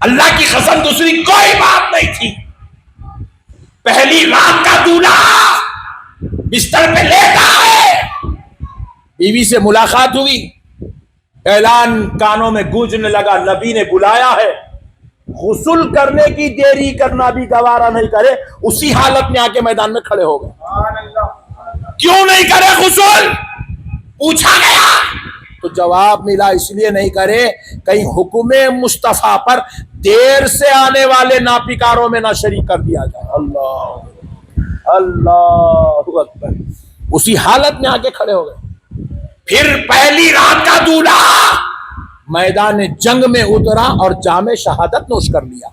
اللہ کی قسم دوسری کوئی بات نہیں تھی۔ پہلی رات کا دولہا بستر پہ لیٹا ہے، بیوی سے ملاقات ہوئی، اعلان کانوں میں گونجنے لگا، نبی نے بلایا ہے۔ غسل کرنے کی دیری کرنا بھی گوارا نہیں کرے، اسی حالت میں آ کے میدان میں کھڑے ہو گئے۔ کیوں نہیں کرے غسل؟ پوچھا گیا تو جواب ملا، اس لیے نہیں کرے کہیں حکم مصطفیٰ پر دیر سے آنے والے ناپیکاروں میں نہ شریک کر دیا جائے۔ اللہ اللہ اکبر، اسی حالت میں آ کے کھڑے ہو گئے۔ پھر پہلی رات کا دولہا میدان جنگ میں اترا اور جام شہادت نوش کر لیا۔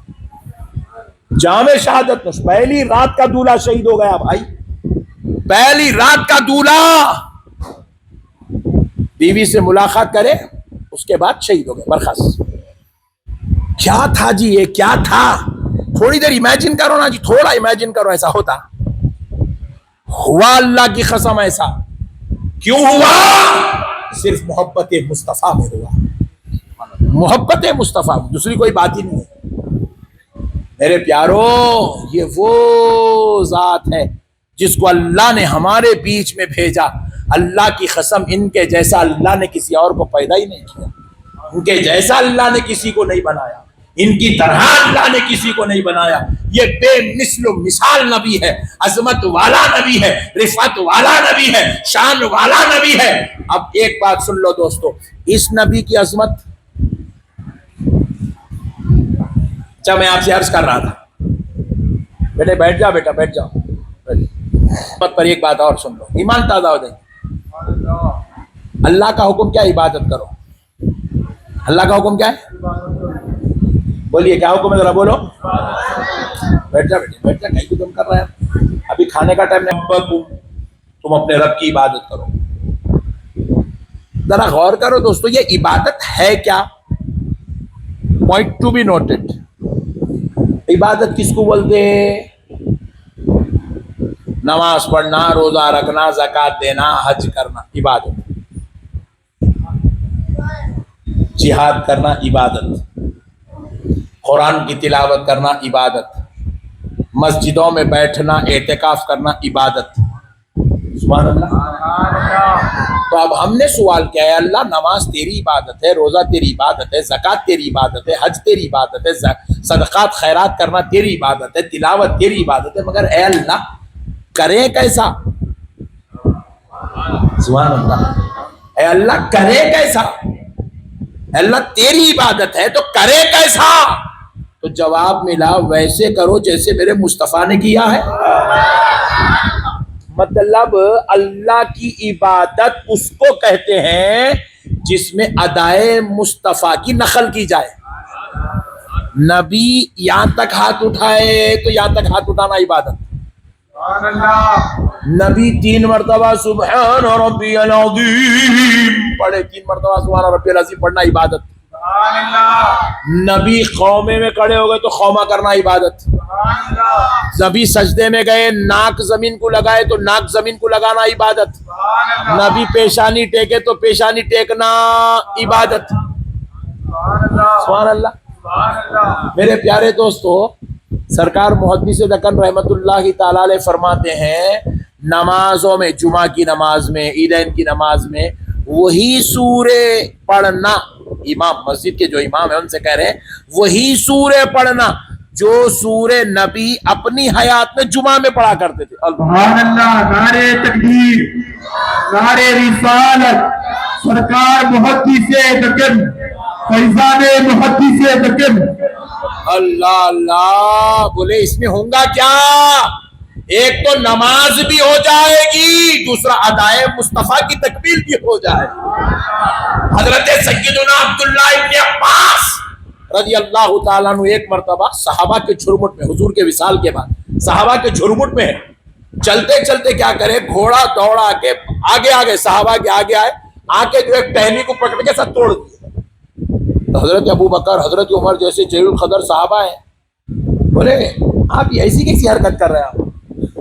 جام شہادت نوش، پہلی رات کا دولہا شہید ہو گیا بھائی، پہلی رات کا دولہا بیوی سے ملاقات کرے اس کے بعد شہید ہو گئے، برخاست۔ کیا تھا جی یہ، کیا تھا؟ تھوڑی دیر امیجن کرو نا جی، تھوڑا امیجن کرو، ایسا ہوتا ہوا؟ اللہ کی قسم ایسا کیوں ہوا؟ صرف محبت مصطفیٰ میں ہوا، محبت مصطفیٰ میں، دوسری کوئی بات ہی نہیں ہے۔ میرے پیارو، یہ وہ ذات ہے جس کو اللہ نے ہمارے بیچ میں بھیجا۔ اللہ کی قسم ان کے جیسا اللہ نے کسی اور کو پیدا ہی نہیں کیا، ان کے جیسا اللہ نے کسی کو نہیں بنایا، ان کی طرح اللہ نے کسی کو نہیں بنایا۔ یہ بے مثل و مثال نبی ہے، عظمت والا نبی ہے، رفعت والا نبی ہے، شان والا نبی ہے۔ اب ایک بات سن لو دوستو، اس نبی کی عظمت، جب میں آپ سے عرض کر رہا تھا، بیٹے بیٹھ جاؤ، بیٹا بیٹھ جاؤ، عظمت پر ایک بات اور سن لو، ایمان تازہ ہو جائے۔ اللہ کا حکم کیا؟ عبادت کرو۔ اللہ کا حکم کیا ہے؟ بولیے کیا حکم ہے، ذرا بولو۔ بیٹھ جا بیٹے، بیٹھ جا، کہیں کو تم کر رہے ہیں، ابھی کھانے کا ٹائم نہیں۔ تم اپنے رب کی عبادت کرو۔ ذرا غور کرو دوستو، یہ عبادت ہے کیا؟ Point to be noted. عبادت کس کو بولتے ہیں؟ نماز پڑھنا، روزہ رکھنا، زکوٰۃ دینا، حج کرنا عبادت، جہاد کرنا عبادت، قرآن کی تلاوت کرنا عبادت، مسجدوں میں بیٹھنا، اعتکاف کرنا عبادت۔ سبحان اللہ۔ تو اب ہم نے سوال کیا ہے، اللہ نماز تیری عبادت ہے، روزہ تیری عبادت ہے، زکوٰۃ تیری عبادت ہے، حج تیری عبادت ہے، صدقات خیرات کرنا تیری عبادت ہے، تلاوت تیری عبادت ہے، مگر اے اللہ کریں کیسا؟ سبحان اللہ۔ اے اللہ کرے کیسا؟ اے اللہ تیری عبادت ہے تو کرے کیسا؟ تو جواب ملا، ویسے کرو جیسے میرے مصطفیٰ نے کیا ہے۔ مطلب اللہ کی عبادت اس کو کہتے ہیں جس میں ادائے مصطفیٰ کی نقل کی جائے۔ نبی یہاں تک ہاتھ اٹھائے تو یہاں تک ہاتھ اٹھانا عبادت۔ نبی 3 مرتبہ سبحان ربی العظیم پڑھے، 3 مرتبہ سبحان ربی العظیم پڑھنا عبادت۔ نبی قومے میں کھڑے ہو گئے تو قومہ کرنا عبادت۔ نبی سجدے میں گئے، ناک زمین کو لگائے تو ناک زمین کو لگانا عبادت۔ نبی پیشانی ٹیکے تو پیشانی ٹیکنا عبادت۔ سبحان اللہ۔ میرے پیارے دوستو، سرکار محدث دکن رحمت اللہ تعالی علیہ فرماتے ہیں، نمازوں میں، جمعہ کی نماز میں، عیدین کی نماز میں وہی سورے پڑھنا، امام مسجد کے جو امام ہیں ان سے کہہ رہے ہیں وہی سورے پڑھنا جو سورے نبی اپنی حیات میں جمعہ میں پڑھا کرتے تھے۔ سبحان اللہ، نعرہ تکبیر، نعرہ رسالت، سرکار محدث دکن، فیضان محدث دکن۔ اللہ اللہ، بولے اس میں ہوں گا کیا؟ ایک تو نماز بھی ہو جائے گی، دوسرا ادائے مصطفیٰ کی تکبیر بھی ہو جائے گی۔ حضرت سیدنا عبداللہ ابن عباس رضی اللہ تعالیٰ عنہ ایک مرتبہ صحابہ کے جھرمٹ میں، حضور کے وصال کے بعد صحابہ کے جھرمٹ میں چلتے چلتے کیا کرے، گھوڑا دوڑا کے آگے آگے صحابہ کے آگے آئے، آ کے جو ایک ٹہنی کو پکڑ کے ساتھ توڑ دیا۔ حضرت ابو بکر حضرت عمر جیسے جلیل القدر صحابہ ہیں. بولے آپ ایسی کیسی حرکت کر رہے ہیں آپ؟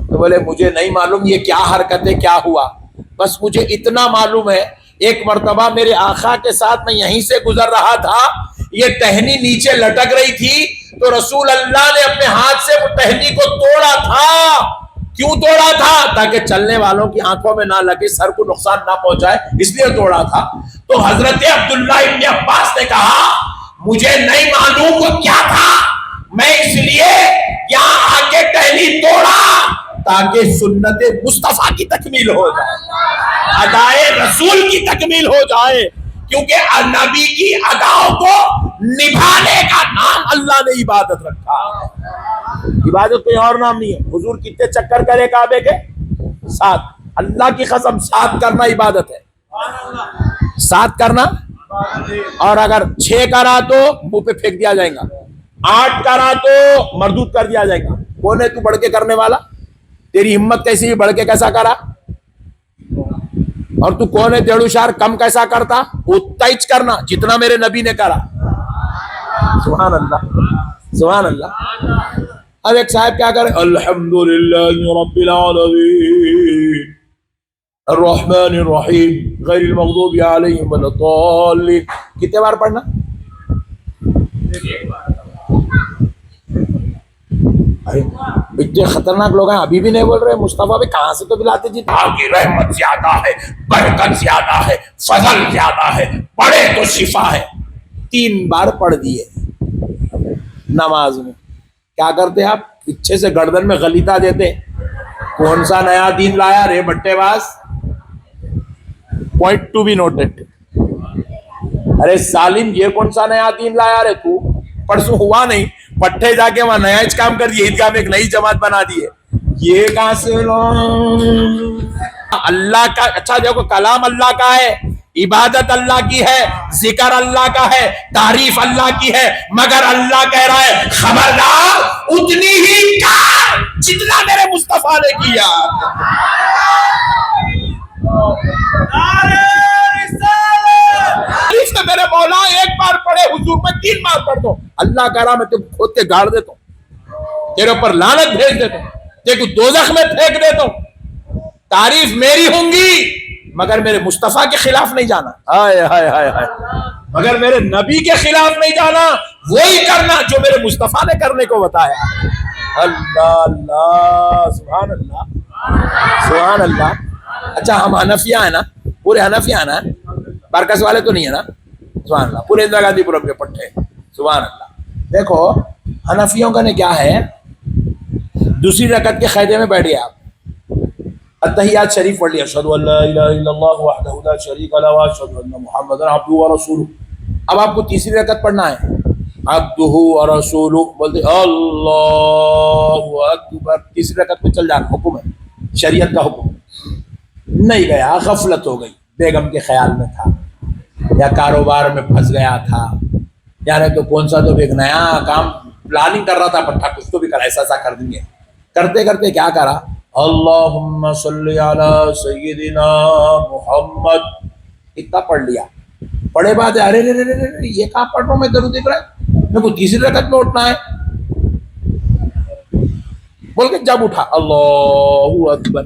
تو بولے مجھے نہیں معلوم یہ کیا حرکت ہے کیا ہوا، بس مجھے اتنا معلوم ہے ایک مرتبہ میرے آقا کے ساتھ میں یہیں سے گزر رہا تھا، یہ ٹہنی نیچے لٹک رہی تھی تو رسول اللہ نے اپنے ہاتھ سے وہ ٹہنی کو توڑا تھا. کیوں توڑا تھا؟ تاکہ چلنے والوں کی آنکھوں میں نہ لگے، سر کو نقصان نہ پہنچائے، اس لیے توڑا تھا. تو حضرت عبداللہ ابن عباس نے کہا مجھے نہیں معلوم وہ کیا تھا، میں اس لیے یہاں آ کے ٹہنی توڑا تاکہ سنت مصطفیٰ کی تکمیل ہو جائے، ادائے رسول کی تکمیل ہو جائے. کیونکہ نبی کی اداؤں کو نبھانے کا نام اللہ نے عبادت رکھا ہے. عبادت کوئی اور نام نہیں ہے. حضور کتنے چکر کرے کعبے کے؟ 7. اللہ کی قسم 7 کرنا عبادت ہے. 7 کرنا، اور اگر 6 کرا تو منہ پہ پھینک دیا جائے گا، 8 کرا تو مردود کر دیا جائے گا. کون ہے تو بڑھ کے کرنے والا؟ تیری ہمت کیسی ہے، بڑھ کے کیسا کرا؟ اور تو کون ہے دیڑو شار کم کیسا کرتا؟ اتنا ہی کرنا جتنا میرے نبی نے کرا. سبحان اللہ سبحان اللہ. اب ایک صاحب کیا کرے؟ الحمدللہ رب العالمین الرحمن الرحیم غیر المغضوب علیہم ولا الضالین. کتنے بار پڑھنا؟ اتنے خطرناک لوگ ہیں ابھی بھی نہیں بول رہے. مصطفیٰ بھی کہاں سے تو بلاتے جی کی رحمت زیادہ ہے، برکت زیادہ ہے، فضل زیادہ ہے، پڑھے تو شفا ہے. 3 بار پڑھ دیے نماز میں. کیا کرتے آپ؟ پیچھے سے گردن میں غلیظہ دیتے. کون سا نیا دین لایا رے بٹے باز؟ Point to be noted. ارے سالم یہ کون سا نیا دین لایا رے تو؟ پرسوں ہوا نہیں، پٹھے جا کے وہاں نیا کام کر دیے، عیدگاہ میں ایک نئی جماعت بنا دیے. یہ کہاں سے اللہ کا؟ اچھا دیکھو کلام اللہ کا ہے، عبادت اللہ کی ہے، ذکر اللہ کا ہے، تعریف اللہ کی ہے، مگر اللہ کہہ رہا ہے خبردار اتنی ہی کار جتنا میرے مصطفیٰ نے کیا. میرے مولا ایک بار پڑھے حضور میں 3 بار پڑھ دو. اللہ کہہ رہا میں تم کھود کے گاڑ دیتا ہوں، تیرے اوپر لعنت بھیج دیتا ہوں، تیرے کو دوزخ میں پھینک دیتا ہوں. تعریف میری ہوں گی مگر میرے مصطفیٰ کے خلاف نہیں جانا. ہائے ہائے ہائے ہائے، مگر میرے نبی کے خلاف نہیں جانا، وہی کرنا جو میرے مصطفیٰ نے کرنے کو بتایا. اللہ اللہ سبحان اللہ سبحان اللہ. اچھا ہم حنفیہ ہیں نا، پورے حنفیہ ہیں نا، برکس والے تو نہیں ہے نا؟ سبحان اللہ. پورے اندرا گاندھی پورم کے پٹھے. سبحان اللہ. دیکھو حنفیوں کا نے کیا ہے، دوسری رکعت کے قاعدے میں بیٹھ گئے آپ، التحیات شریف پڑھ لیا، اشہد ان لا الہ الا اللہ وحدہ لا شریک لہ واشہد ان محمدا عبدہ ورسولہ. اب آپ کو تیسری رکعت پڑھنا ہے، عبدہ ورسولہ بولتے اللہ اکبر. تیسری رکعت پہ چل جانا، حکم ہے، شریعت کا حکم. نہیں گیا، غفلت ہو گئی، بیگم کے خیال میں تھا یا کاروبار میں پھنس گیا تھا، یعنی تو کون سا تو ایک نیا کام پلاننگ کر رہا تھا، پٹھا کچھ تو بھی کرا، ایسا کر دیں گے. کرتے کرتے کیا کرا، اللہم صلی علی سیدنا محمد، اتنا پڑھ لیا. پڑھے بعد ارے یہ کہاں پڑھ رہا ہوں میں، درود دیکھ رہا ہے، میرے کو تیسری رکعت میں اٹھنا ہے. بول کے جب اٹھا اللہ اکبر،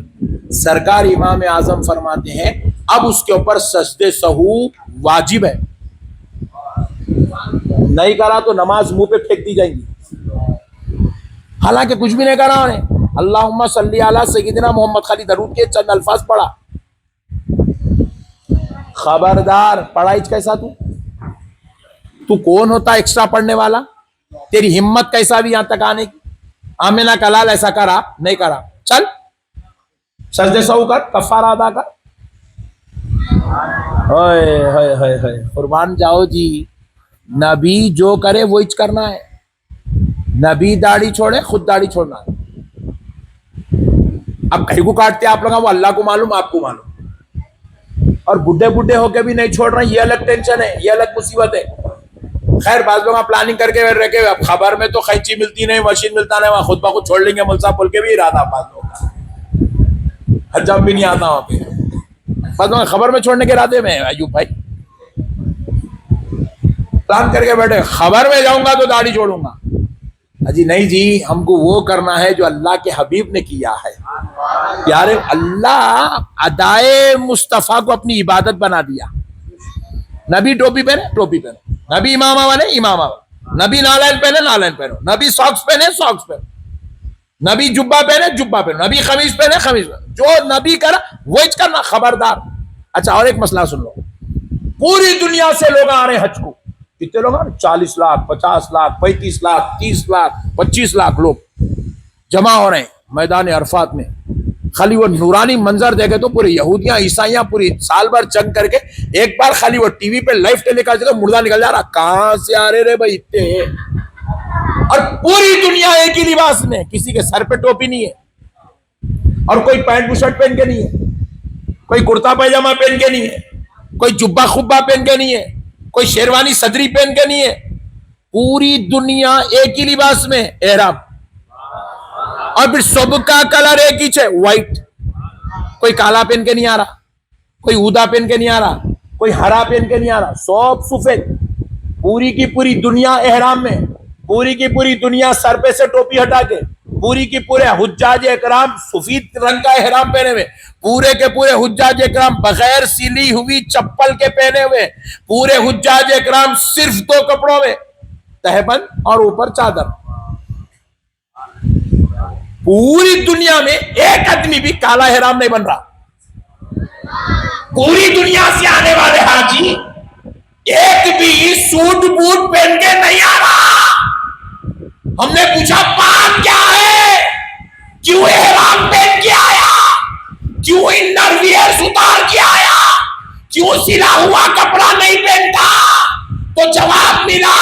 سرکار امام اعظم فرماتے ہیں اب اس کے اوپر سجدے سہو واجب ہے. نہیں کرا تو نماز منہ پہ پھینک دی جائیں گی. حالانکہ کچھ بھی نہیں کرا انہیں، اللہم صلی علی سیدنا محمد، خالی درود کے چند الفاظ پڑھا. خبردار پڑھائی کیسا تو کون ہوتا ایکسٹرا پڑھنے والا؟ تیری ہمت کیسا بھی یہاں تک آنے کی؟ آمینہ کلال ایسا کرا نہیں کرا، چل سجدے سہو کر، کفارہ ادا کر. قربان جاؤ جی، نبی جو کرے وہی کرنا ہے. نبی داڑھی چھوڑے، خود داڑھی چھوڑنا ہے. اب کہیں کو کاٹتے آپ لوگ، وہ اللہ کو معلوم، آپ کو معلوم. اور بڈھے بڈھے ہو کے بھی نہیں چھوڑ رہے، یہ الگ ٹینشن ہے، یہ الگ مصیبت ہے. خیر بعض لوگ پلاننگ کر کے رہ کے اب خبر میں تو قینچی ملتی نہیں، مشین ملتا نہیں، وہاں خود بخود چھوڑ لیں گے ملسا بول کے بھی ارادہ. بعض لوگ حجام بھی نہیں آتا وہاں پہ، بعض لوگ خبر میں چھوڑنے کے ارادے میں. ایوب بھائی پلان کر کے بیٹھے خبر میں جاؤں گا تو داڑھی چھوڑوں گا. جی نہیں جی، ہم کو وہ کرنا ہے جو اللہ کے حبیب نے کیا ہے. پیارے اللہ ادائے مصطفیٰ کو اپنی عبادت بنا دیا. نبی ٹوپی پہنے ٹوپی پہنو، نبی امامہ والے امامہ والے، نبی نالین پہنے نالین پہنو، نبی ساکس پہنے ساکس پہنو، نبی جبہ پہنے جبہ پہنو، نبی خمیز پہنے خمیز پہنو. جو نبی کرا وہی کرنا، خبردار. اچھا اور ایک مسئلہ سن لو، پوری دنیا سے لوگ آ رہے ہیں حج کو. کتنے لوگ آ رہے ہیں؟ 40 لاکھ 50 لاکھ 35 لاکھ 30 لاکھ 25 لاکھ لوگ جمع ہو رہے ہیں میدان عرفات میں. خالی وہ نورانی منظر دیکھے تو پورے یہودیاں عیسائیاں پوری سال بھر جنگ کر کے ایک بار خالی وہ ٹی وی پہ لائیو ٹیلی کاسٹ دیکھا مردہ نکل جا رہا. کہاں سے آ رہے بھائی اتنے؟ اور پوری دنیا ایک ہی لباس میں، کسی کے سر پہ ٹوپی نہیں ہے، اور کوئی پینٹ بشرٹ پہن کے نہیں ہے، کوئی کرتا پائجامہ پہن کے نہیں ہے، کوئی جبہ خبہ پہن کے نہیں ہے، کوئی شیروانی صدری پہن کے نہیں ہے. پوری دنیا ایک ہی لباس میں احرام، اور پھر سب کا کلر ایک ہی ہے وائٹ. کوئی کالا پہن کے نہیں آ رہا، کوئی اودا پہن کے نہیں آ رہا، کوئی ہرا پہن کے نہیں آ رہا، سب سفید. پوری کی پوری دنیا احرام میں، پوری کی پوری دنیا سر پہ سے ٹوپی ہٹا کے، پوری کی پورے حجاج اکرام سفید رنگ کا احرام پہنے ہوئے، پورے کے پورے حجاج اکرام بغیر سلی ہوئی چپل کے پہنے ہوئے، پورے حجاج اکرام صرف 2 کپڑوں میں، تہبند اور اوپر چادر. پوری دنیا میں ایک آدمی بھی کالا احرام نہیں بن رہا. پوری دنیا سے آنے والے حاجی ایک بھی سوٹ بوٹ پہن کے نہیں آ رہا. ہم نے پوچھا بات کیا ہے؟ کیوں احرام پہن کے آیا؟ کیوں انر ویئر اتار کے آیا؟ کیوں سلا ہوا کپڑا نہیں پہنتا؟ تو جواب ملا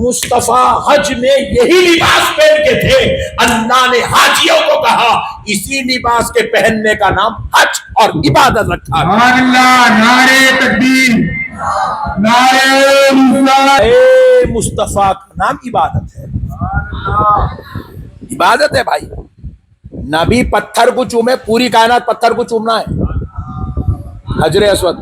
مصطفیٰ حج میں یہی لباس پہن کے تھے. اللہ نے حاجیوں کو کہا اسی لباس کے پہننے کا نام حج اور عبادت رکھا. اللہ نعرے تکبیر، نعرے رسالت. مصطفیٰ کا نام عبادت ہے، عبادت ہے بھائی. نبی پتھر کو چومے، پوری کائنات پتھر کو چومنا ہے. حجر اسود،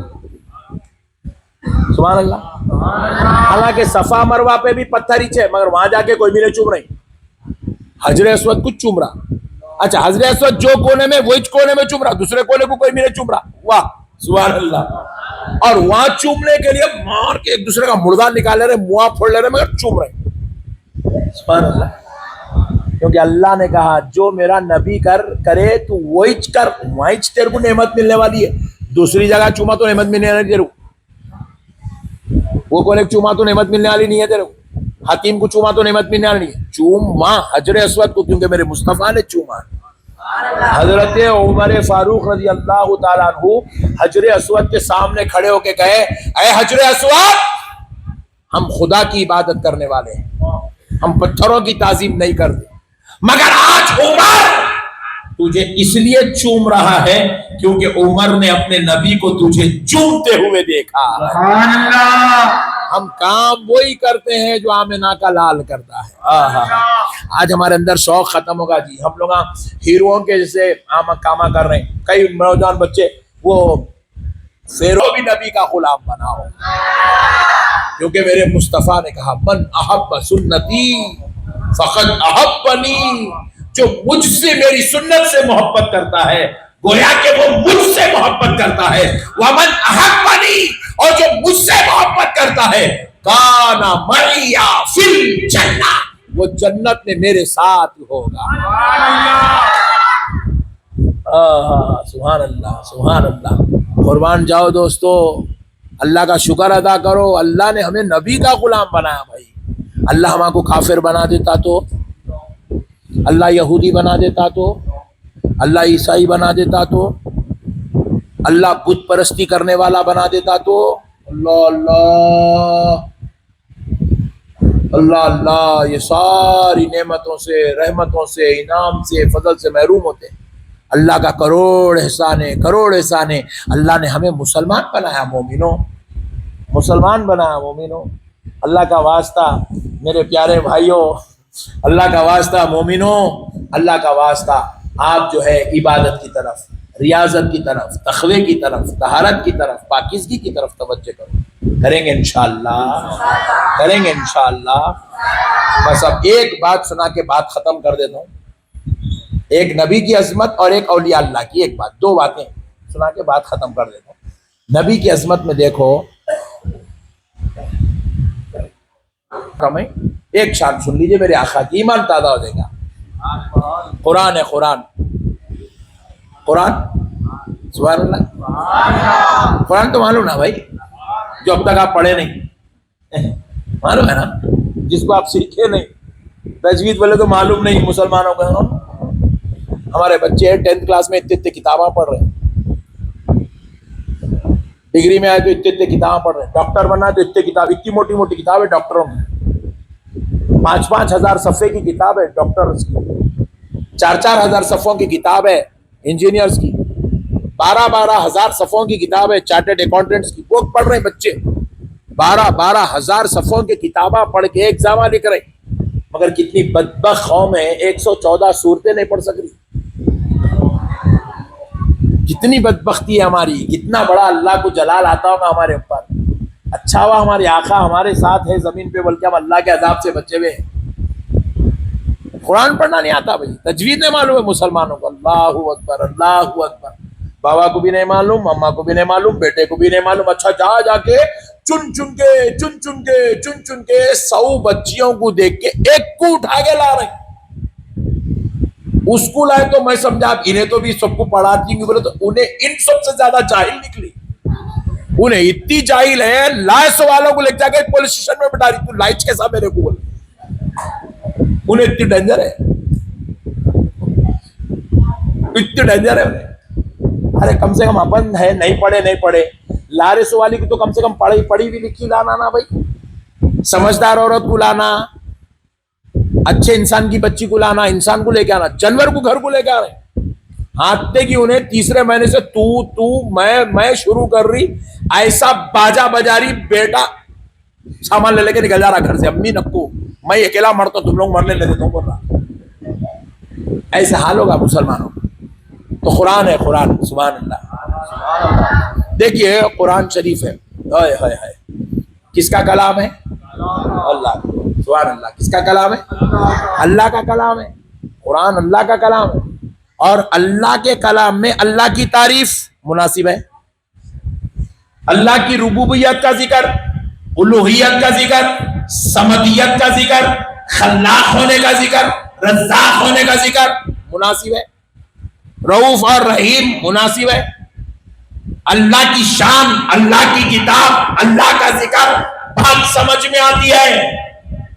سبحان اللہ. حالانکہ صفا مروہ پہ بھی پتھر ہی ہے، مگر وہاں جا کے کوئی بھی نہیں چوم رہی. حجر اسود کو چوم رہا. اچھا حجر اسود جو کونے میں وہی کونے میں چوم رہا، دوسرے کونے کو کوئی بھی نہیں چوم رہا. واہ سبحان اللہ. اور وہاں چومنے کے لیے مار کے ایک دوسرے کا مردہ نکالے رہے، منہ پھوڑ لے رہے، مگر چوم رہے. سبحان اللہ. کیونکہ اللہ نے کہا جو میرا نبی کرے تو وہی کر، وہی تیرے کو نعمت ملنے والی ہے. دوسری جگہ چوما تو نعمت ملنے والی تیرے کو، وہ کونے چوما تو نعمت ملنے والی نہیں ہے تیرے کو. حکیم کو چوما تو نعمت ملنے والی نہیں ہے. چوما حجر اسود کو، کیونکہ میرے مصطفیٰ نے چوما. حضرت عمر فاروق رضی اللہ تعالیٰ عنہ حجر اسود کے سامنے کھڑے ہو کے کہے اے حجر اسود، ہم خدا کی عبادت کرنے والے ہیں، ہم پتھروں کی تعظیم نہیں کرتے، مگر آج عمر تجھے اس لیے چوم رہا ہے کیونکہ عمر نے اپنے نبی کو تجھے چومتے ہوئے دیکھا. سبحان اللہ. ہم کام وہی کرتے ہیں جو آمنہ کا لال کرتا ہے. آج ہمارے اندر شوق ختم ہوگا جی. ہم لوگ ہیروؤں کے جیسے کاما کر رہے ہیں. کئی نوجوان بچے وہ فیرو بھی نبی کا غلام بنا ہو، کیونکہ میرے مصطفیٰ نے کہا من احب سنتی فقد احبنی. جو مجھ سے میری سنت سے محبت کرتا ہے گویا کہ وہ مجھ سے محبت کرتا ہے. ومن احبنی، اور جو مجھ سے محبت کرتا ہے کان معی فی الجنہ، وہ جنت میں میرے ساتھ ہوگا. سبحان اللہ سبحان اللہ. قربان جاؤ دوستو، اللہ کا شکر ادا کرو. اللہ نے ہمیں نبی کا غلام بنایا بھائی. اللہ ہم کو کافر بنا دیتا تو، اللہ یہودی بنا دیتا تو، اللہ عیسائی بنا دیتا تو، اللہ بت پرستی کرنے والا بنا دیتا تو، اللہ اللہ اللہ اللہ، یہ ساری نعمتوں سے، رحمتوں سے، انعام سے، فضل سے محروم ہوتے. اللہ کا کروڑ احسان ہے، کروڑ احسان ہے. اللہ نے ہمیں مسلمان بنایا مومنوں، مسلمان بنایا مومنوں. اللہ کا واسطہ میرے پیارے بھائیوں، اللہ کا واسطہ مومنوں، اللہ کا واسطہ آپ جو ہے عبادت کی طرف، ریاضت کی طرف، تقوی کی طرف، طہارت کی طرف، پاکیزگی کی طرف توجہ کرو. کریں گے انشاءاللہ، کریں گے انشاءاللہ۔ بس اب ایک بات سنا کے بات ختم کر دیتا ہوں، ایک نبی کی عظمت اور ایک اولیاء اللہ کی، ایک بات، دو باتیں سنا کے بات ختم کر دیتا ہوں۔ نبی کی عظمت میں دیکھو، ایک شان سن لیجئے میرے آقا کی، ایمان تازہ ہو جائے گا۔ قرآن ہے، قرآن، قرآن، سبحان اللہ۔ قرآن تو معلوم نا بھائی، جو اب تک آپ پڑھے نہیں، معلوم ہے نا، جس کو آپ سیکھے نہیں، تجوید والے تو معلوم نہیں مسلمانوں کو۔ ہمارے بچے 10th کلاس میں اتنے کتابیں پڑھ رہے ہیں، ڈگری میں آئے تو اتنے کتابیں پڑھ رہے ہیں، ڈاکٹر بنا ہے تو اتنے کتاب، اتنی موٹی موٹی کتاب ہے ڈاکٹروں میں، 5-5 ہزار صفحے کی کتاب ہے ڈاکٹرز کی، 4-4 ہزار صفحوں کی کتاب ہے انجینئرز کی، 12-12 ہزار صفحوں کی کتاب ہے چارٹرڈ اکاؤنٹنٹس کی، وہ پڑھ رہے ہیں بچے، 12-12 ہزار صفحوں کی کتابیں پڑھ کے ایگزامہ لکھ رہے ہیں، مگر کتنی بدبخت قوم ہے 114 سورتیں نہیں پڑھ سک رہی۔ کتنی بدبختی ہے ہماری، کتنا بڑا اللہ کو جلال آتا ہوگا ہمارے اوپر۔ اچھا ہوا ہمارے آقا ہمارے ساتھ ہے زمین پہ، بلکہ ہم اللہ کے عذاب سے بچے ہوئے ہیں۔ قرآن پڑھنا نہیں آتا بھائی، تجوید نہیں معلوم ہے مسلمانوں کو، اللہ اکبر، اللہ اکبر، بابا کو بھی نہیں معلوم، ماما کو بھی نہیں معلوم، بیٹے کو بھی نہیں معلوم۔ اچھا جا کے چن چن کے 100 بچیوں کو دیکھ کے ایک کو اٹھا کے لا رہے ہیں۔ اسکول آئے تو میں سمجھا آپ انہیں تو بھی سب کو پڑھا دیں گے، بولے تو انہیں ان سب سے زیادہ جاہل نکلی، انہیں اتنی جاہل ہے، لائٹس والوں کو لے جا کے پولیس اسٹیشن میں بٹا رہی، تو لائٹس کیسا میرے کو بولے، انہیں اتنی ڈینجر ہے، اتنی ڈینجر ہے انہیں۔ ارے کم سے کم اپن ہے نہیں پڑھے، لارس والی کی تو کم سے کم پڑھی بھی لکھی لانا نا بھائی، سمجھدار عورت کو لانا، اچھے انسان کی بچی کو لانا، انسان کو لے کے آنا، جانور کو گھر کو لے کے آ رہے، ہاتھتے کی انہیں تیسرے مہینے سے تو میں شروع کر رہی، ایسا باجا بجا رہی، بیٹا سامان لے کے نکل جا رہا گھر سے، امی نکو میں اکیلا مرتا ہوں، تم لوگ مرنے لے دیتا ہوں بول رہا، ایسا حال ہوگا مسلمانوں کا۔ تو قرآن ہے، قرآن، سبحان اللہ۔ دیکھیے قرآن شریف ہے، ہائے ہائے ہائے، کس کا کلام ہے؟ اللہ، سبحان اللہ، کس کا کلام ہے؟ اللہ کا کلام ہے، قرآن اللہ کا کلام ہے، اور اللہ کے کلام میں اللہ کی تعریف مناسب ہے، اللہ کی ربوبیت کا ذکر، الوہیت کا ذکر، صمدیت کا ذکر، خلاق ہونے کا ذکر، رزاق ہونے کا ذکر مناسب ہے، رؤوف اور رحیم مناسب ہے، اللہ کی شان، اللہ کی کتاب، اللہ کا ذکر بات سمجھ میں آتی ہے،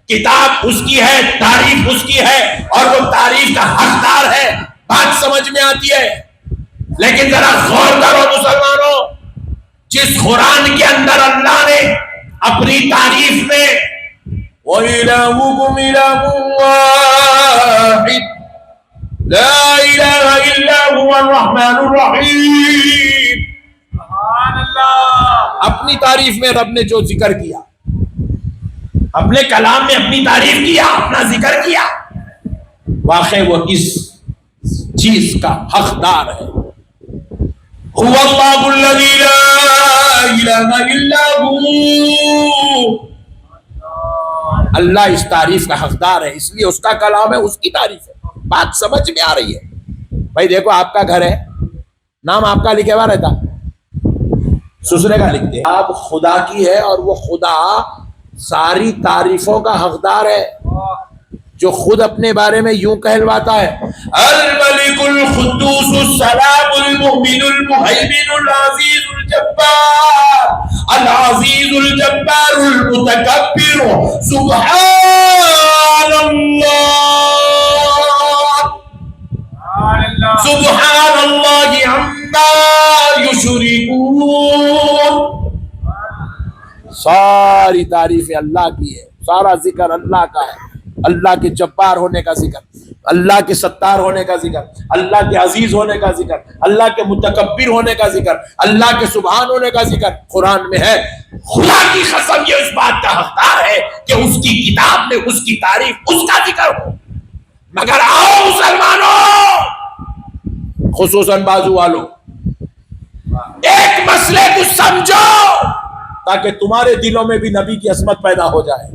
کتاب اس کی ہے، تعریف اس کی ہے، اور وہ تعریف کا حقدار ہے، بات سمجھ میں آتی ہے۔ لیکن ذرا غور کرو مسلمانوں، جس قرآن کے اندر اللہ نے اپنی تعریف میں وَإِلَٰهُكُمْ إِلَٰهٌ وَاحِدٌ لا الہ الا هو الرحمن الرحیم، سبحان اللہ، اپنی تعریف میں رب نے جو ذکر کیا، اپنے کلام میں اپنی تعریف کیا، اپنا ذکر کیا، واقعی وہ اس چیز کا حقدار ہے۔ هو اللہ الذی لا الہ الا هو، اللہ اس تعریف کا حقدار ہے، اس لیے اس کا کلام ہے، اس کی تعریف ہے، بات سمجھ میں آ رہی ہے۔ بھائی دیکھو آپ کا گھر ہے، نام آپ کا لکھے ہوا رہتا، سسرے کا لکھتے، آپ خدا کی ہے، اور وہ خدا ساری تعریفوں کا حقدار ہے، جو خود اپنے بارے میں یوں کہلواتا ہے، الملک القدوس السلام المؤمن المہیمن العزیز الجبار العزیز الجبار المتکبر سبحان اللہ، سبحان اللہ عما یشرکون، ساری تعریفیں اللہ کی ہے، سارا ذکر اللہ کا ہے، اللہ کے جبار ہونے کا ذکر، اللہ کے ستار ہونے کا ذکر، اللہ کے عزیز ہونے کا ذکر، اللہ کے متکبر ہونے کا ذکر، اللہ کے سبحان ہونے کا ذکر قرآن میں ہے۔ خدا کی قسم یہ اس بات کا حقدار ہے کہ اس کی کتاب میں اس کی تعریف، اس کا ذکر ہو، مگر آؤ مسلمانوں، خصوصاً بازو والوں، ایک مسئلے کو سمجھو، تاکہ تمہارے دلوں میں بھی نبی کی عظمت پیدا ہو جائے.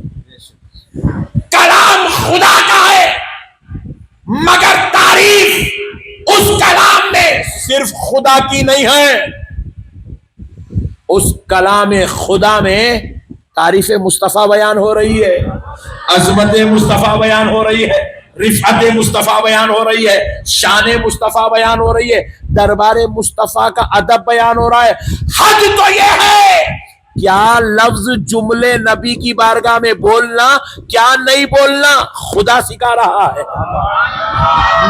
کلام خدا کا ہے مگر تعریف اس کلام میں صرف خدا کی نہیں ہے. اس کلام خدا میں تعریف مصطفیٰ بیان ہو رہی ہے, عظمت مصطفیٰ بیان ہو رہی ہے, رفعت مصطفیٰ بیان ہو رہی ہے, شان مصطفیٰ بیان ہو رہی ہے, دربار مصطفیٰ کا ادب بیان ہو رہا ہے. حد تو یہ ہے کیا لفظ جملے نبی کی بارگاہ میں بولنا, کیا نہیں بولنا, خدا سکھا رہا ہے.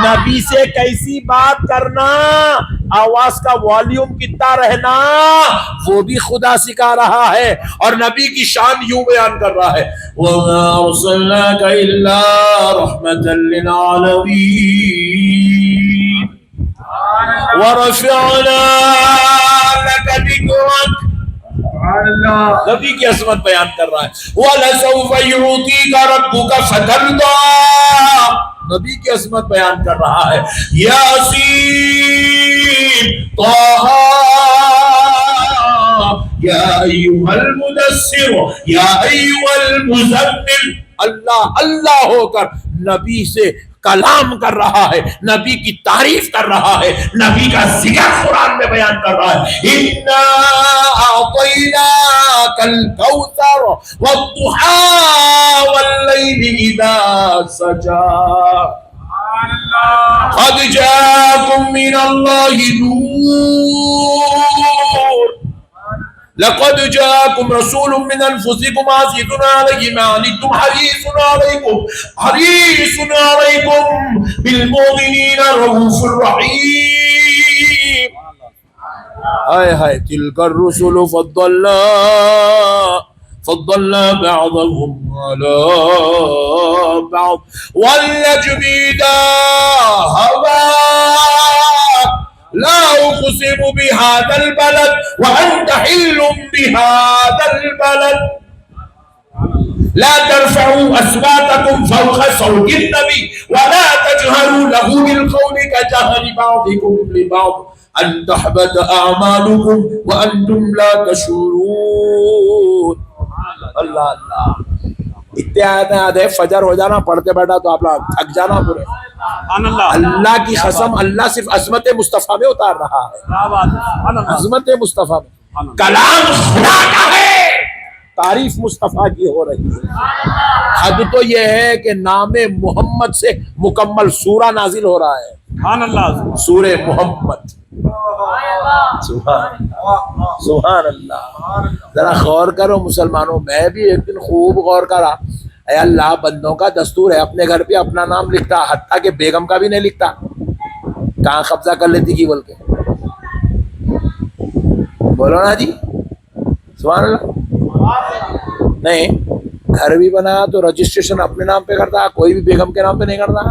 نبی سے کیسی بات کرنا, آواز کا والیوم کتنا رہنا, وہ بھی خدا سکھا رہا ہے. اور نبی کی شان یوں بیان کر رہا ہے, وَمَا أَرْسَلْنَاكَ إِلَّا رَحْمَةً لِّلْعَالَمِينَ وَرَفَعْنَا لَكَ ذِكْرَكَ. نبی کی عظمت بیان کر رہا ہے. وَلَسَوْفَ يُعْطِيكَ رَبُّكَ فَتَرْضَىٰ. نبی کی عظمت بیان کر رہا ہے. یاسین, طٰہٰ, یا ایھا المدثر, یا ایھا المزمل. اللہ اللہ ہو کر نبی سے کلام کر رہا ہے, نبی کی تعریف کر رہا ہے, نبی کا ذکر قرآن میں بیان کر رہا ہے. اِنَّا أَعْطَيْنَاكَ الْكَوْثَرَ وَالضُّحَىٰ وَاللَّيْلِ إِذَا سَجَىٰ. قَدْ جَاءَكُم مِّنَ اللَّهِ نُورٌ. لقد جاءكم رسول من انفسكم عزيز عليه ما عنتم حريص عليكم بالمؤمنين رؤوف رحيم. ہائے ہائے, تلك الرسل فضلنا بعضهم على بعض والنجم إذا هوى لا أقسم بهذا البلد وأنت حل بهذا البلد. لا ترفعوا أصواتكم فوق صوت النبي ولا تجهروا له بالقول كجهر بعضكم لبعض أن تحبط أعمالكم وأنتم لا تشعرون. اللہ اللہ, اتنے آیتیں فجر ہو جانا پڑھتے بیٹھا تو آپ لوگ تھک جانا پورے. اللہ کی قسم, اللہ صرف عظمت مصطفیٰ میں اتار رہا ہے, عظمت مصطفیٰ میں. کلام خدا کا ہے, تعریف مصطفیٰ کی ہو رہی ہے. حد تو یہ ہے کہ نام محمد سے مکمل سورہ نازل ہو رہا ہے. سورہ محمد. سبحان اللہ. ذرا غور کرو مسلمانوں, میں بھی ایک دن خوب غور کرا. اے اللہ, بندوں کا دستور ہے اپنے گھر پہ اپنا نام لکھتا, حتیٰ کہ بیگم کا بھی نہیں لکھتا, کہاں قبضہ کر لیتی کی بول کے. بولو نا جی, سبحان اللہ. نہیں, گھر بھی بنایا تو رجسٹریشن اپنے نام پہ کرتا, کوئی بھی بیگم کے نام پہ نہیں کرتا.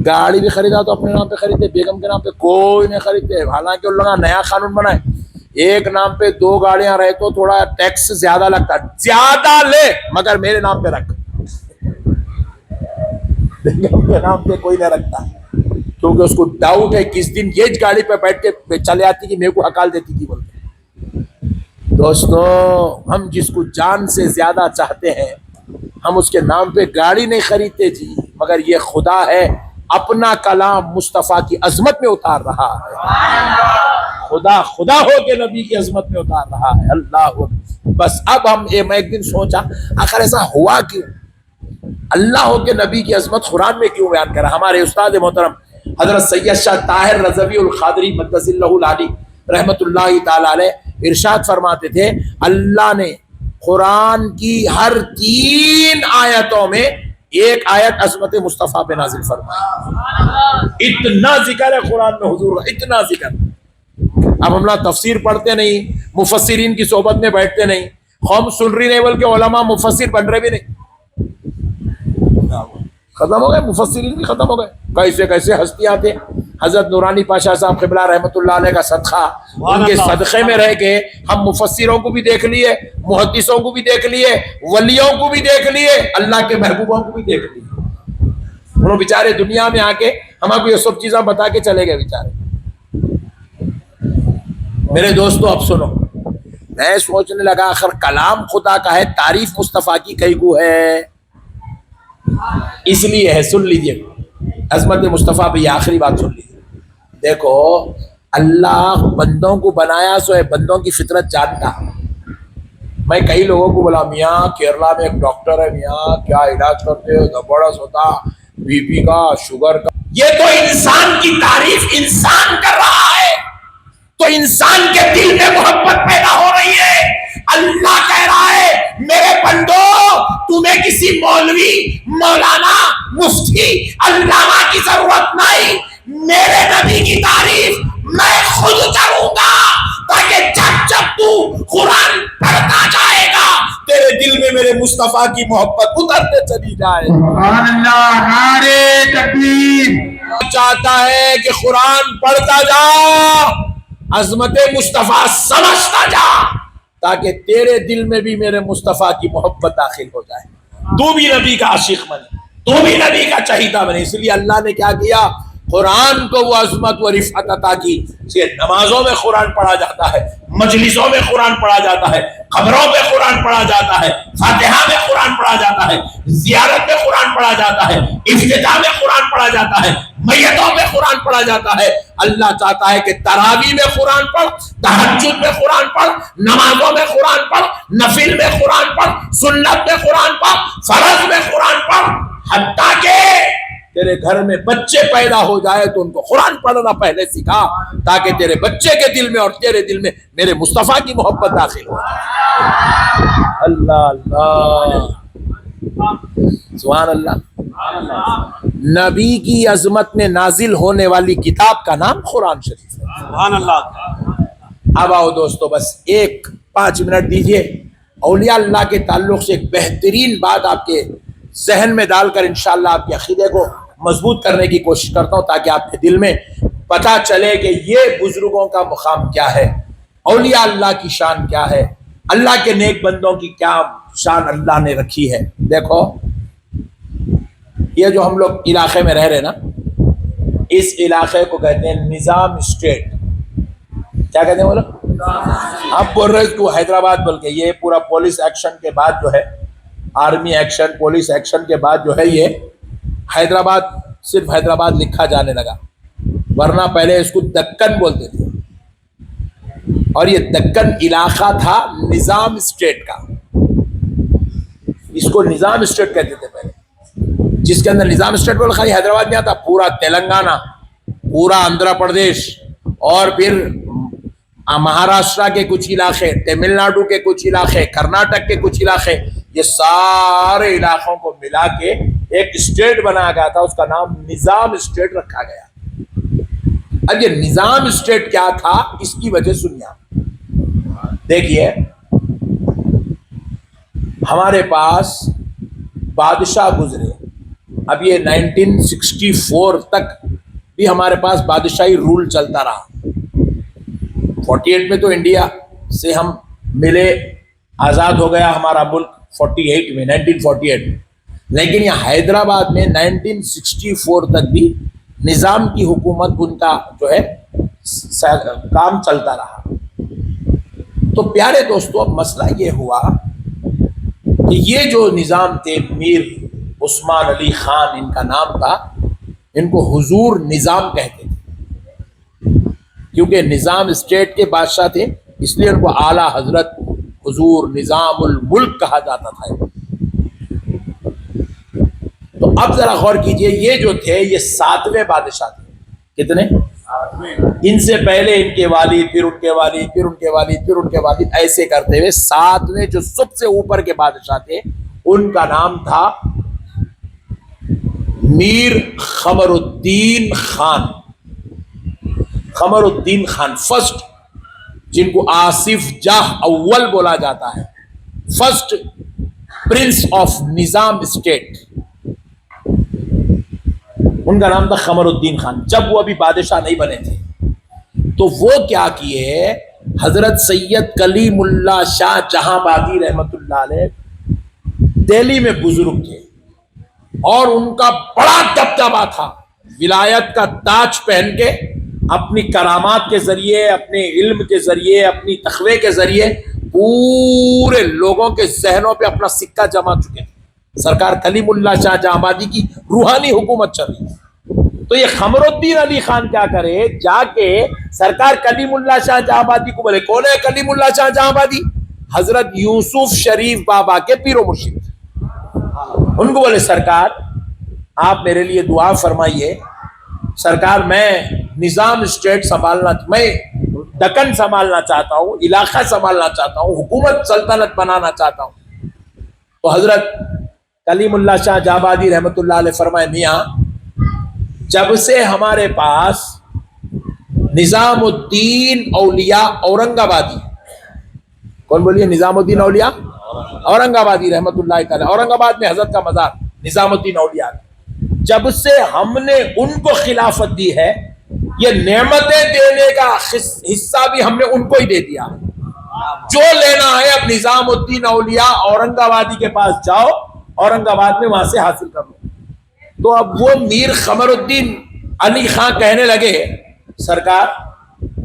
گاڑی بھی خریدا تو اپنے نام پہ خریدتے, بیگم کے نام پہ کوئی نہیں خریدتے. حالانکہ ان لوگوں نے نیا قانون بنائے, ایک نام پہ 2 گاڑیاں رہے تو تھوڑا ٹیکس زیادہ لگتا, زیادہ لے مگر میرے نام پہ رکھ. بیگم کے نام پہ کوئی نہیں رکھتا, کیونکہ اس کو ڈاؤٹ ہے کس دن یہ گاڑی پہ بیٹھ کے چلے آتی کہ میرے کو ہکال دیتی تھی بولتے. دوستو, ہم جس کو جان سے زیادہ چاہتے ہیں ہم اس کے نام پہ گاڑی نہیں خریدتے جی, مگر یہ خدا ہے اپنا کلام مصطفیٰ کی عظمت میں اتار رہا ہے. خدا خدا ہو کے نبی کی عظمت میں اتار رہا ہے. اللہ. بس اب ہم میں ایک دن سوچا آخر ایسا ہوا کیوں, اللہ ہو کے نبی کی عظمت قرآن میں کیوں بیان کرا. ہمارے استاد محترم حضرت سید شاہ طاہر رضوی القادری مقدس اللہ العلی رحمت اللہ تعالی علیہ ارشاد فرماتے تھے, اللہ نے قرآن کی ہر 3 آیتوں میں ایک آیت عظمت مصطفیٰ پہ نازل فرمائی. اتنا ذکر ہے قرآن میں حضور کا, اتنا ذکر. اب ہم لوگ تفسیر پڑھتے نہیں, مفسرین کی صحبت میں بیٹھتے نہیں, قوم سن رہی نہیں بلکہ علماء مفسر بن رہے بھی نہیں. ختم ہو گئے مفسرین بھی, ختم ہو گئے. کیسے کیسے ہستیاں تھے. حضرت نورانی پاشا صاحب قبلہ رحمت اللہ علیہ کا صدقہ, ان کے صدقے میں رہ کے ہم مفسروں کو بھی دیکھ لیے, محدثوں کو بھی دیکھ لیے, ولیوں کو بھی دیکھ لیے, اللہ کے محبوبوں کو بھی دیکھ لیے. انہوں بیچارے دنیا میں آ کے ہمیں کو یہ سب چیزیں بتا کے چلے گئے بیچارے. میرے دوستو اب سنو، میں سوچنے لگا آخر کلام خدا کا ہے، تعریف مصطفیٰ کی کئی کو ہے، اس لیے ہے۔ سن لیجئے عظمت مصطفیٰ پہ یہ آخری بات سن لیجئے۔ دیکھو اللہ بندوں کو بنایا سو ہے، بندوں کی فطرت جانتا۔ میں کئی لوگوں کو بولا میاں کیرلا میں ایک ڈاکٹر ہے، میاں کیا علاج کرتے ہو، زبردست ہوتا، بی پی کا، شوگر کا۔ یہ تو انسان کی تعریف انسان کر رہا ہے، تو انسان کے دل میں محبت پیدا ہو رہی ہے۔ اللہ کہہ رہا ہے میرے بندو تمہیں کسی مولوی، مولانا، مفتی، علامہ کی ضرورت نہیں، میرے نبی کی تعریف میں خود کروں گا، تاکہ جب جب تو قرآن پڑھتا جائے گا تیرے دل میں میرے مصطفیٰ کی محبت اترتے چلی جائے۔ سبحان اللہ، نعرے تکبیر۔ چاہتا ہے کہ قرآن پڑھتا جا، عظمت مصطفیٰ سمجھتا جا، تاکہ تیرے دل میں بھی میرے مصطفیٰ کی محبت داخل ہو جائے، تو بھی نبی کا عاشق بنے، تو بھی نبی کا چہیتا بنے۔ اس لیے اللہ نے کیا کیا، قرآن کو وہ عظمت و رفعت عطا کی کہ نمازوں میں قرآن پڑھا جاتا ہے، مجلسوں میں قرآن پڑھا جاتا ہے، قبروں پہ قرآن پڑھا جاتا ہے، فاتحہ میں قرآن پڑھا جاتا ہے، زیارت میں قرآن پڑھا جاتا ہے، افتتاح میں قرآن پڑھا جاتا ہے، میتوں میں قرآن پڑھا جاتا ہے۔ اللہ چاہتا ہے کہ تراویح میں قرآن پڑھ، تہجد میں قرآن پڑھ، نمازوں میں قرآن پڑھ، نفل میں قرآن پڑھ، سنت میں قرآن پڑھ، فرض میں قرآن پڑھ، حتیٰ کہ تیرے گھر میں بچے پیدا ہو جائے تو ان کو قرآن پڑھنا پہلے سکھا، تاکہ تیرے بچے کے دل میں اور تیرے دل میں میرے مصطفیٰ کی محبت داخل ہو۔ اللہ اللہ، سبحان اللہ۔ نبی کی عظمت میں نازل ہونے والی کتاب کا نام قرآن شریف ہے۔ سبحان اللہ۔ اب آؤ دوستو، بس 5 منٹ دیجئے، اولیاء اللہ کے تعلق سے ایک بہترین بات آپ کے ذہن میں ڈال کر انشاءاللہ آپ کے عقیدے کو مضبوط کرنے کی کوشش کرتا ہوں، تاکہ آپ کے دل میں پتہ چلے کہ یہ بزرگوں کا مقام کیا ہے، اولیاء اللہ کی شان کیا ہے، اللہ کے نیک بندوں کی کیا شان اللہ نے رکھی ہے۔ دیکھو یہ جو ہم لوگ علاقے میں رہ رہے نا، اس علاقے کو کہتے ہیں نظام اسٹیٹ۔ کیا کہتے ہیں بولو؟ آپ بول رہے تو حیدرآباد بول کے، یہ پورا پولیس ایکشن کے بعد جو ہے، آرمی ایکشن، پولیس ایکشن کے بعد جو ہے یہ حیدرآباد، صرف حیدرآباد لکھا جانے لگا، ورنہ پہلے اس کو دکن بولتے تھے، اور یہ دکن علاقہ تھا نظام اسٹیٹ کا، اس کو نظام اسٹیٹ کہتے تھے پہلے، جس کے اندر نظام اسٹیٹ بول خالی حیدرآباد نہیں آتا، پورا تلنگانہ، پورا آندھرا پردیش، اور پھر مہاراشٹرا کے کچھ علاقے، تمل ناڈو کے کچھ علاقے، کرناٹک کے کچھ علاقے، یہ سارے علاقوں کو ملا کے ایک اسٹیٹ بنایا گیا تھا، اس کا نام نظام اسٹیٹ رکھا گیا۔ اب یہ نظام اسٹیٹ کیا تھا، اس کی وجہ سنیے آپ۔ دیکھیے ہمارے پاس بادشاہ گزرے، اب یہ 1964 تک بھی ہمارے پاس بادشاہی رول چلتا رہا۔ 48 میں تو انڈیا سے ہم ملے، آزاد ہو گیا ہمارا ملک 1948 میں، لیکن یہ حیدرآباد میں 1964 تک بھی نظام کی حکومت ان کا جو ہے کام چلتا رہا۔ تو پیارے دوستو، اب مسئلہ یہ ہوا کہ یہ جو نظام تھے، میر عثمان علی خان ان کا نام تھا، ان کو حضور نظام کہتے تھے، کیونکہ نظام اسٹیٹ کے بادشاہ تھے، اس لیے ان کو اعلیٰ حضرت حضور نظام الملک کہا جاتا تھا۔ تو اب ذرا غور کیجئے، یہ جو تھے یہ 7ویں بادشاہ تھے۔ کتنے؟ ان سے پہلے ان کے والد، پھر ان کے والد، پھر ان کے والد، پھر ان کے والد، ایسے کرتے ہوئے 7ویں جو سب سے اوپر کے بادشاہ تھے، ان کا نام تھا میر قمر الدین خان۔ قمر الدین خان فرسٹ، جن کو آصف جاہ اول بولا جاتا ہے، فرسٹ پرنس آف نظام اسٹیٹ، ان کا نام تھا قمر الدین خان۔ جب وہ ابھی بادشاہ نہیں بنے تھے تو وہ کیا کیے، حضرت سید کلیم اللہ شاہ جہاں بادی رحمت اللہ علیہ دہلی میں بزرگ تھے، اور ان کا بڑا دبدبہ تھا، ولایت کا تاج پہن کے اپنی کرامات کے ذریعے، اپنے علم کے ذریعے، اپنی تقوی کے ذریعے پورے لوگوں کے ذہنوں پہ اپنا سکہ جما چکے ہیں۔ سرکار کلیم اللہ شاہ جہاں آبادی کی روحانی حکومت چل رہی ہے، تو یہ قمر الدین علی خان کیا کرے، جا کے سرکار کلیم اللہ شاہ جہاں آبادی کو بولے، کون ہے کلیم اللہ شاہ جہاں آبادی؟ حضرت یوسف شریف بابا کے پیر و مرشد۔ ان کو بولے سرکار آپ میرے لیے دعا فرمائیے، سرکار میں نظام اسٹیٹ سنبھالنا، میں دکن سنبھالنا چاہتا ہوں، علاقہ سنبھالنا چاہتا ہوں، حکومت سلطنت بنانا چاہتا ہوں۔ تو حضرت کلیم اللہ شاہ جہاں آبادی رحمۃ اللہ علیہ فرمائے، میاں جب سے ہمارے پاس نظام الدین اولیاء اورنگ آبادی، کون بولیے؟ نظام الدین اولیاء اورنگ آبادی رحمۃ اللہ تعالی، اورنگ آباد میں حضرت کا مزار نظام الدین اولیاء، جب سے ہم نے ان کو خلافت دی ہے، یہ نعمتیں دینے کا حصہ بھی ہم نے ان کو ہی دے دیا۔ جو لینا ہے اب نظام الدین اولیاء اورنگ آبادی کے پاس جاؤ، اورنگ آباد میں وہاں سے حاصل کر لو۔ تو اب وہ میر قمر الدین علی خان کہنے لگے سرکار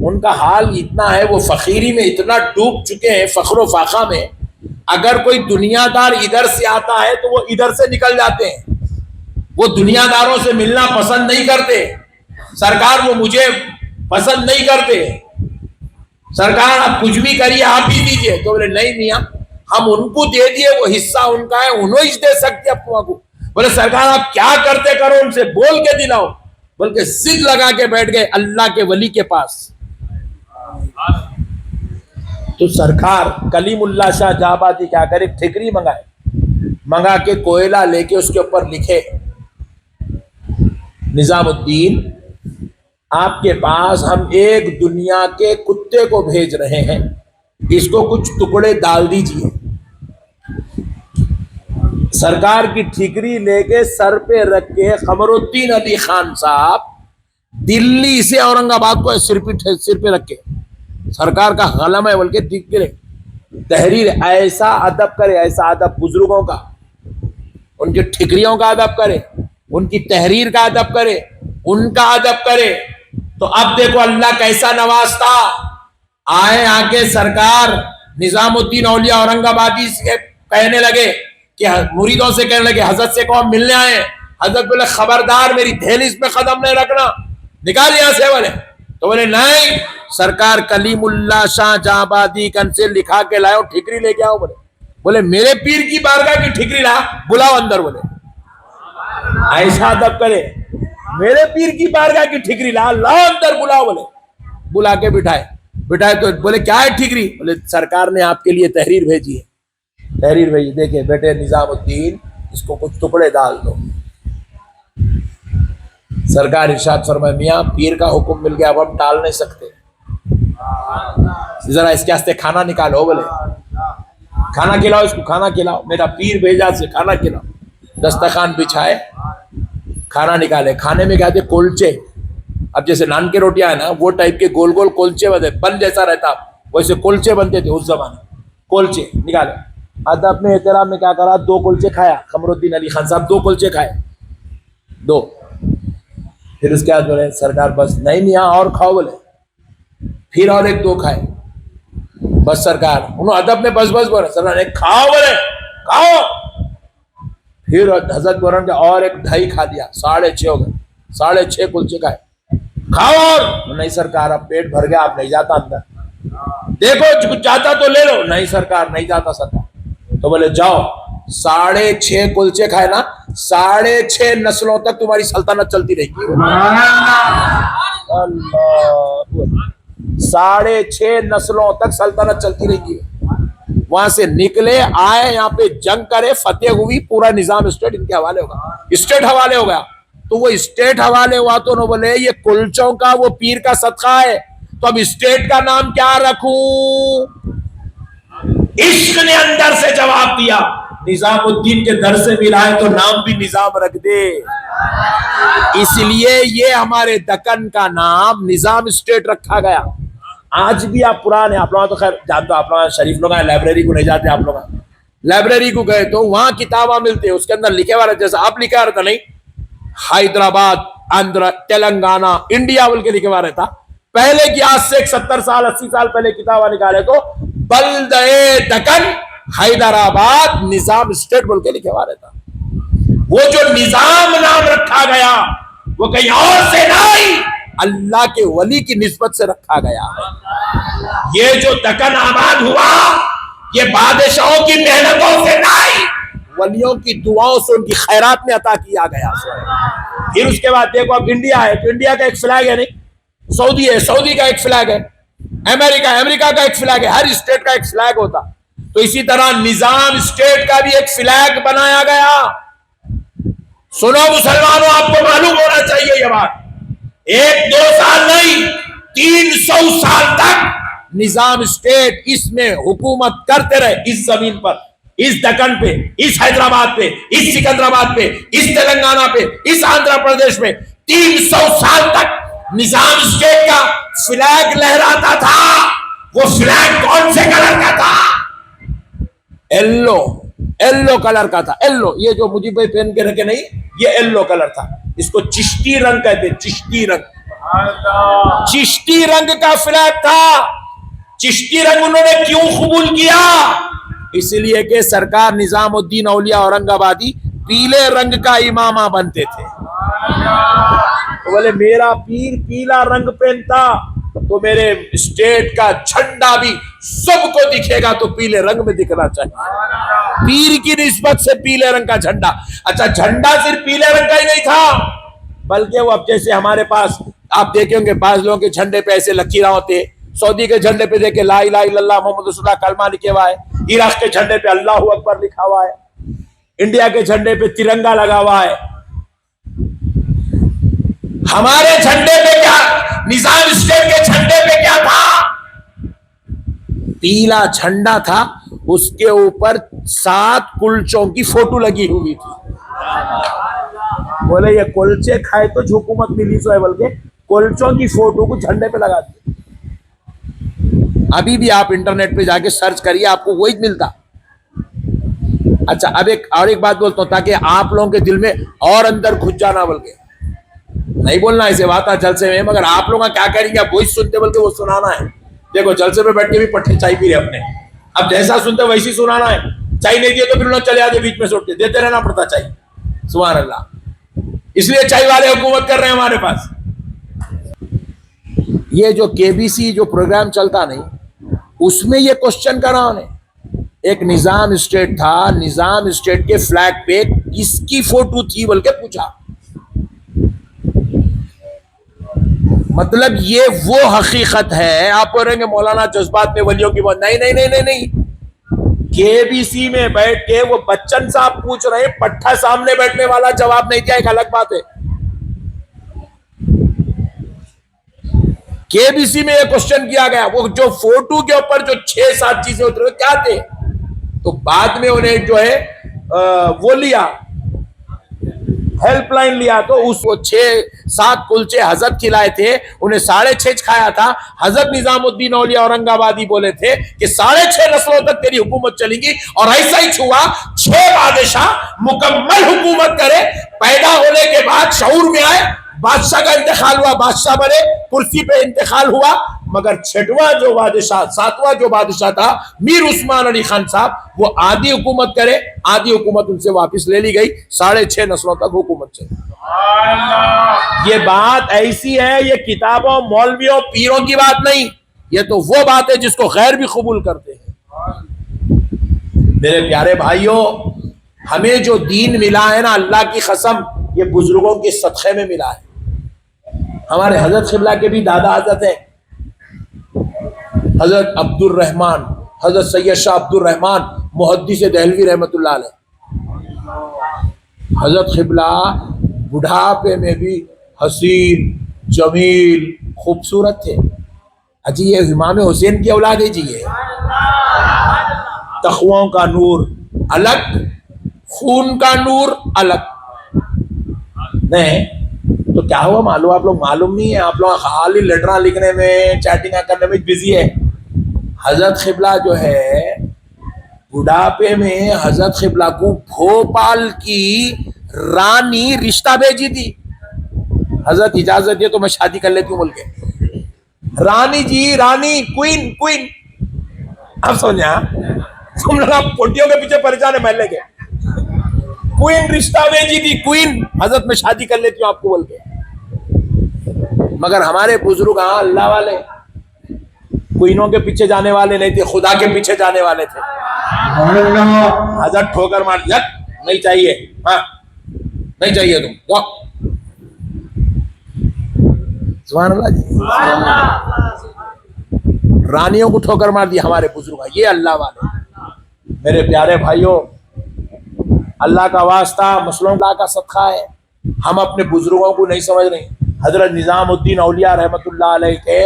ان کا حال اتنا ہے، وہ فقیری میں اتنا ڈوب چکے ہیں، فخر و فاخہ میں، اگر کوئی دنیا دار ادھر سے آتا ہے تو وہ ادھر سے نکل جاتے ہیں، وہ دنیا داروں سے ملنا پسند نہیں کرتے، سرکار وہ مجھے پسند نہیں کرتے، سرکار آپ کچھ بھی کریے آپ ہی دیجئے۔ تو بولے نہیں میاں ہم ان کو دے دیے، وہ حصہ ان کا ہے، انہوں ہی دے سکتے اپنوں کو۔ بولے سرکار آپ کیا کرتے کرو، ان سے بول کے دلاؤ، بلکہ ضد لگا کے بیٹھ گئے اللہ کے ولی کے پاس۔ تو سرکار کلیم اللہ شاہ جہاں آبادی کیا کرے، ٹھیکری منگا کے کوئلہ لے کے اس کے اوپر لکھے نظام الدین آپ کے پاس ہم ایک دنیا کے کتے کو بھیج رہے ہیں، اس کو کچھ ٹکڑے ڈال دیجئے۔ سرکار کی ٹھیکری لے کے سر پہ رکھ کے قمر الدین علی خان صاحب دلی سے اورنگ آباد کو سر پہ رکھ کے، سرکار کا غلم ہے بول کے دیکھ کے تحریر، ایسا ادب کرے، ایسا ادب بزرگوں کا، ان کی ٹھکریوں کا ادب کرے، ان کی تحریر کا ادب کرے، ان کا ادب کرے۔ تو اب دیکھو اللہ کیسا نوازتا، آئے آ کے سرکار نظام الدین اولیاء اورنگ آبادی سے کہنے لگے کہ مریدوں سے کہنے لگے حضرت سے کون ملنے آئے، حضرت بولے خبردار میری دہلیز پہ قدم نہیں رکھنا، نکال یہاں سے بولے۔ تو بولے نہیں، سرکار کلیم اللہ شاہ جہاں آبادی کن سے لکھا کے لائے، ٹھیکری لے کے آؤ۔ بولے میرے پیر کی بارگاہ کی ٹھیکری لا، بلاؤ اندر۔ بولے ایسا ادب کرے، میرے پیر کی بارگاہ کی ٹھیکری لا اندر، بلاؤ۔ بولے بلا کے بٹھائے تو بولے کیا ہے ٹھیکری؟ بولے سرکار نے آپ کے لیے تحریر بھیجی ہے، تحریر بھیجی، دیکھیں بیٹے نظام الدین اس کو کچھ ٹکڑے ڈال دو۔ سرکار ارشاد فرمائے میاں پیر کا حکم مل گیا، اب ہم ٹال نہیں سکتے، ذرا اس کے واسطے کھانا نکالو۔ بولے کھانا کھلاؤ اس کو، کھانا کھلاؤ، میرا پیر بھیجا سے کھانا کھلاؤ۔ دسترخوان بچھائے، کھانا نکالے، کھانے میں کیا تھے کلچے، اب جیسے نان کے روٹیاں ہیں نا وہ ٹائپ کے گول گول کلچے بنتے، بن جیسا رہتا ویسے کلچے بنتے تھے اس زمانے، کلچے نکالے۔ ادب میں احترام میں کیا کرا، 2 کلچے کھایا، قمر الدین علی خان صاحب 2 کلچے کھائے، 2۔ پھر اس کے بعد بولے سرکار بس نہیں میاں اور کھاؤ۔ بولے پھر اور 1 2 کھائے، بس سرکار انہوں ادب میں بس بولے، سرکار نے کھاؤ، بولے کھاؤ۔ پھر حضرت بورن کا اور 1 2.5 کھا دیا، 6.5 ہو گئے، 6.5 کلچے کھائے، کھاؤ اور نہیں سرکار اب پیٹ بھر گیا، اب نہیں جاتا اندر، دیکھو کچھ چاہتا تو لے لو، نہیں سرکار نہیں جاتا سرکار۔ تو بولے جاؤ، 6.5 کلچے کھائے نا، 6.5 نسلوں تک تمہاری سلطنت چلتی رہے گی۔ اللہ 6.5 نسلوں تک سلطنت چلتی رہے گی۔ وہاں سے نکلے آئے یہاں پہ جنگ کرے، فتح ہوئی، پورا نظام اسٹیٹ ان کے حوالے ہوگا، اسٹیٹ حوالے ہو گیا۔ تو وہ اسٹیٹ حوالے ہوا تو انہوں بولے یہ کلچوں کا وہ پیر کا صدقہ ہے، تو اب اسٹیٹ کا نام کیا رکھوں؟ عشق نے اندر سے جواب دیا، نظام الدین کے در سے ملا ہے تو نام بھی نظام رکھ دے۔ اس لیے یہ ہمارے دکن کا نام نظام اسٹیٹ رکھا گیا۔ آج بھی آپ پرانے، آپ لوگ تو خیر جانتے ہو، آپ لوگ شریف لوگ ہیں، لائبریری کو نہیں جاتے، آپ لوگ لائبریری کو گئے تو وہاں کتاباں ملتے، اس کے اندر لکھے والا جیسا آپ لکھا رہتا نہیں، حیدرآباد آندھرا تلنگانہ انڈیا بول کے لکھوا رہتا. پہلے کی آج سے 70 سال 80 سال پہلے کتابیں نکالے تو بلدہ دکن حیدرآباد نظام اسٹیٹ بول کے لکھوا رہتا. وہ جو نظام نام رکھا گیا وہ کہیں اور سے نہیں, اللہ کے ولی کی نسبت سے رکھا گیا ہے. یہ جو دکن آباد ہوا یہ بادشاہوں کی محنتوں سے نہیں, ولیوں کی دعاؤں سے ان کی خیرات میں عطا کیا گیا. پھر اس کے بعد دیکھو اب انڈیا ہے تو انڈیا کا ایک فلیگ ہے نہیں, سعودی ہے سعودی کا ایک فلیگ ہے, امریکہ کا ایک فلیگ ہے, ہر اسٹیٹ کا ایک فلیگ ہوتا. تو اسی طرح نظام اسٹیٹ کا بھی ایک فلیگ بنایا گیا. سنو مسلمانوں, آپ کو معلوم ہونا چاہیے یہ بات, 1-2 سال نہیں 300 سال تک نظام اسٹیٹ اس میں حکومت کرتے رہے, اس زمین پر, اس دکن پہ, اس حیدرآباد پہ, اس سکندرآباد پہ, اس تلنگانہ پہ, اس آندھرا پردیش میں 300 سال تک نظام اسٹیٹ کا فلیگ لہراتا تھا. وہ فلیگ کون سے کلر کا تھا؟ ایلو کلر کا تھا. ایلو, یہ جو مجھے بھائی پہن کے رکھے نہیں, یہ ایلو کلر تھا. اس کو چشتی رنگ کہتے, چشتی رنگ. چشتی رنگ کا فلیگ تھا. چشتی رنگ انہوں نے کیوں قبول کیا؟ اس لیے کہ سرکار نظام الدین اولیاء اورنگ آبادی پیلے رنگ کا امامہ بنتے تھے. بولے میرا پیر پیلا رنگ پہنتا تو میرے اسٹیٹ کا جھنڈا بھی سب کو دکھے گا تو پیلے رنگ میں دکھنا چاہیے. پیر کی نسبت سے پیلے رنگ کا جھنڈا. اچھا, جھنڈا صرف پیلے رنگ کا ہی نہیں تھا, بلکہ وہ اب جیسے ہمارے پاس آپ دیکھیں گے بعض لوگوں کے جھنڈے پہ ایسے لکیراں ہوتے. سعودی کے جھنڈے پہ دیکھیں لا الہ الا اللہ محمد رسول اللہ کلمہ لکھا ہوا ہے. عراق کے جھنڈے پہ اللہ اکبر لکھا ہوا ہے. انڈیا کے جھنڈے پہ ترنگا لگا ہوا ہے. ہمارے جھنڈے پہ کیا, نظام اسٹیٹ کے جھنڈے پہ کیا تھا؟ پیلا جھنڈا تھا, اس کے اوپر 7 کلچوں کی فوٹو لگی ہوئی تھی. بولے یہ کلچے کھائے تو حکومت ملی سو ہے, بلکہ کلچوں کی فوٹو کو جھنڈے پہ لگا دی. ابھی بھی آپ انٹرنیٹ پہ جا کے سرچ کریے, آپ کو وہی ملتا. اچھا, اب ایک بات بولتا ہوں تاکہ آپ لوگوں کے دل میں اور اندر گھس جانا, بلکہ نہیں بولنا ایسے بات ہے جلسے میں, مگر آپ لوگ کیا کریں گے, آپ وہی سنتے بلکہ وہ سنانا ہے. دیکھو جلسے پہ بیٹھ کے بھی پٹھے چائے پی رہے اپنے, اب جیسا سنتے ویسی سنانا ہے. چائے نہیں دیے تو پھر لوگ چلے آتے بیچ میں سوٹ کے, دیتے رہنا پڑتا چائے. سبحان اللہ. اس لیے چائے والے حکومت کر رہے ہیں ہمارے پاس. یہ جو KBC جو پروگرام چلتا نہیں, اس میں یہ کوشچن کرا انہیں. ایک نظام اسٹیٹ تھا, نظام اسٹیٹ کے فلیگ پہ کس کی فوٹو تھی بول کے پوچھا. مطلب یہ وہ حقیقت ہے. آپ بول رہے ہیں کہ مولانا جذبات میں ولیوں کی بات, نہیں. KBC میں بیٹھ کے وہ بچن صاحب پوچھ رہے ہیں, پٹھا سامنے بیٹھنے والا جواب نہیں دیا, ایک الگ بات ہے. KBC میں یہ کوشچن کیا گیا, وہ جو فوٹو کے اوپر جو 6-7 چیزیں اترے کیا تھے, تو بعد میں انہیں جو ہے وہ لیا, ہیلپ لائن لیا, تو اس کو 6-7 کلچے حضرت کھلائے تھے, انہیں 6.5 کھایا تھا. حضرت نظام الدین اولیاء اورنگ آبادی بولے تھے کہ 6.5 نسلوں تک تیری حکومت چلے گی. اور ایسا ہی ہوا, 6 بادشاہ مکمل حکومت کرے, پیدا ہونے کے بعد شعور میں آئے, بادشاہ کا انتقال ہوا, بادشاہ بنے, کرسی پہ انتقال ہوا. مگر 6واں جو بادشاہ 7واں جو بادشاہ تھا میر عثمان علی خان صاحب, وہ آدھی حکومت کرے, آدھی حکومت ان سے واپس لے لی گئی, 6.5 نسلوں تک حکومت چلی. یہ بات ایسی ہے, یہ کتابوں مولویوں پیروں کی بات نہیں, یہ تو وہ بات ہے جس کو غیر بھی قبول کرتے ہیں. میرے پیارے بھائیوں, ہمیں جو دین ملا ہے نا, اللہ کی قسم یہ بزرگوں کے صدقے میں ملا ہے. ہمارے حضرت قبلہ کے بھی دادا حضرت ہیں, حضرت عبد الرحمن, حضرت سید شاہ عبد الرحمن محدث دہلوی رحمۃ اللہ علیہ. حضرت قبلہ بڑھاپے میں بھی حسین, جمیل, خوبصورت تھے. اجی یہ امام حسین کی اولاد ہے جی, یہ تقووں کا نور الگ, خون کا نور الگ. نہیں تو کیا ہوا معلوم, آپ لوگ معلوم نہیں ہے, آپ لوگ خالی لیٹراں لکھنے میں, چیٹنگ کرنے میں بزی ہے. حضرت قبلہ جو ہے بڑھاپے میں حضرت قبلہ کو بھوپال کی رانی رشتہ بھیجی تھی. حضرت اجازت دے تو میں شادی کر لیتی ہوں بول کے. رانی جی, رانی, کوئین, کوئین. اب سمجھا, تم لوگ پوٹیوں کے پیچھے پریشان ہے محلے کے. کوئین رشتہ بھیجی تھی, کوئین, حضرت میں شادی کر لیتی ہوں آپ کو بول کے. مگر ہمارے بزرگ ہاں اللہ والے کوئینوں کے پیچھے جانے والے نہیں تھے, خدا کے پیچھے جانے والے تھے. حضرت ٹھوکر مار دیا, نہیں چاہیے, ہاں نہیں چاہیے تم جاؤ. سبحان اللہ جی. رانیوں کو ٹھوکر مار دی ہمارے بزرگ, یہ اللہ والے. میرے پیارے بھائیوں, اللہ کا واسطہ, مسلموں کا صدقہ ہے, ہم اپنے بزرگوں کو نہیں سمجھ رہے. حضرت نظام الدین اولیاء رحمت اللہ علیہ کے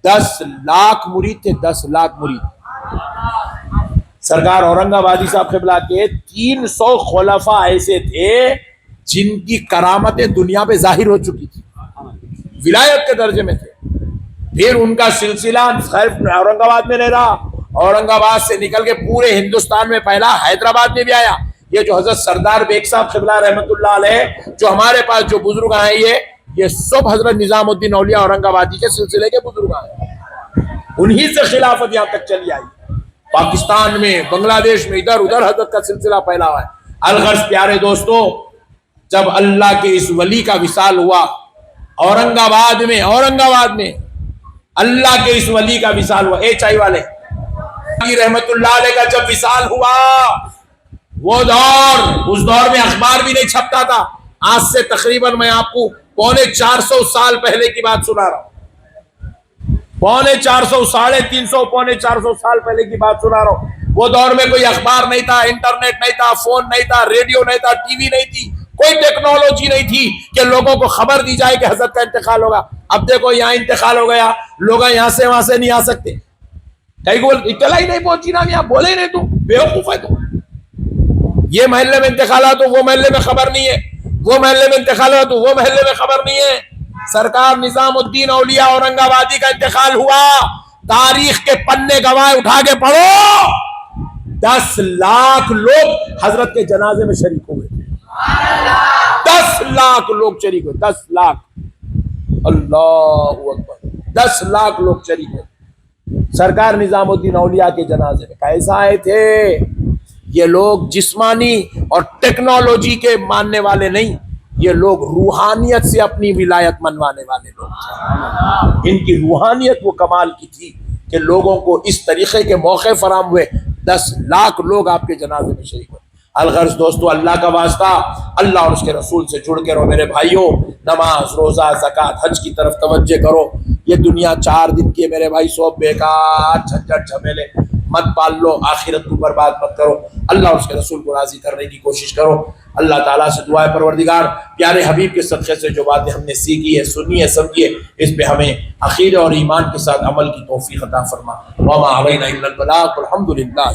10 لاکھ مرید تھے, 10 لاکھ مرید. سرکار اورنگ آبادی صاحب قبلہ کے 300 خلفاء ایسے تھے جن کی کرامتیں دنیا پہ ظاہر ہو چکی تھی, ولایت کے درجے میں تھے. پھر ان کا سلسلہ صرف اورنگ آباد میں نہیں رہا, اورنگ آباد سے نکل کے پورے ہندوستان میں پہلا حیدرآباد میں بھی آیا. یہ جو حضرت سردار بیگ صاحب قبلہ رحمت اللہ علیہ جو ہمارے پاس جو بزرگ آئے, یہ سب حضرت نظام الدین اولیاء اورنگ آبادی کے سلسلے کے بزرگ آئے. انہی سے خلافت یہاں تک چلی آئی. پاکستان میں, بنگلہ دیش میں, ادھر ادھر حضرت کا سلسلہ پھیلا ہوا ہے. الغرض پیارے دوستوں, جب اللہ کے اس ولی کا وصال ہوا اورنگ آباد میں اللہ کے اس ولی کا وصال ہوا, اے چائی والے رحمت اللہ علیہ کا جب وصال ہوا, وہ دور, اس دور میں اخبار بھی نہیں چھپتا تھا. آج سے تقریباً میں آپ کو 450 سال پہلے کی بات سنا رہا ہوں. 450, 350, 450 سال پہلے کی بات سنا رہا ہوں. وہ دور میں کوئی اخبار نہیں تھا, انٹرنیٹ نہیں تھا, فون نہیں تھا, ریڈیو نہیں تھا, ٹی وی نہیں تھی, کوئی ٹیکنالوجی نہیں تھی کہ لوگوں کو خبر دی جائے کہ حضرت کا انتقال ہوگا. اب دیکھو یہاں انتقال ہو گیا, لوگ یہاں سے وہاں سے نہیں آ سکتے. کہیں کو اطلاع ہی نہیں پہنچی نا, یہاں بولے نہیں, تو بیوقوف ہے. تو یہ محلے میں انتقال ہوا تو وہ محلے میں خبر نہیں ہے, وہ محلے میں انتقال ہوا تو وہ محلے میں خبر نہیں ہے. سرکار نظام الدین اولیاء اورنگ آبادی کا انتقال ہوا, تاریخ کے پنے گواہ اٹھا کے پڑھو, 10 لاکھ لوگ حضرت کے جنازے میں شریک ہوئے. 10 لاکھ لوگ شریک ہوئے, 10 لاکھ. اللہ اکبر, 10 لاکھ لوگ شریک ہوئے سرکار نظام الدین اولیاء کے جنازے میں. کیسا آئے تھے یہ لوگ؟ جسمانی اور ٹیکنالوجی کے ماننے والے نہیں, یہ لوگ روحانیت سے اپنی ولایت منوانے والے لوگ تھے. ان کی روحانیت وہ کمال کی تھی کہ لوگوں کو اس طریقے کے موقع فراہم ہوئے. 10 لاکھ لوگ آپ کے جنازے میں شریک ہوئے. الغرض دوستو, اللہ کا واسطہ, اللہ اور اس کے رسول سے جڑ کے رہو میرے بھائیوں. نماز, روزہ, زکوٰۃ, حج کی طرف توجہ کرو. یہ دنیا 4 دن کی ہے میرے بھائی, سب بیکار جھنجھٹ جھمیلے مت پال لو, آخرت کو برباد مت کرو. اللہ اور اس کے رسول کو راضی کرنے کی کوشش کرو. اللہ تعالیٰ سے دعا ہے پروردگار پیارے حبیب کے صدقے سے جو باتیں ہم نے سیکھی ہے, سنی ہے, سمجھی ہے, اس پہ ہمیں عقیدے اور ایمان کے ساتھ عمل کی توفیق عطا فرما. وما علینا الا البلاغ والحمد للہ.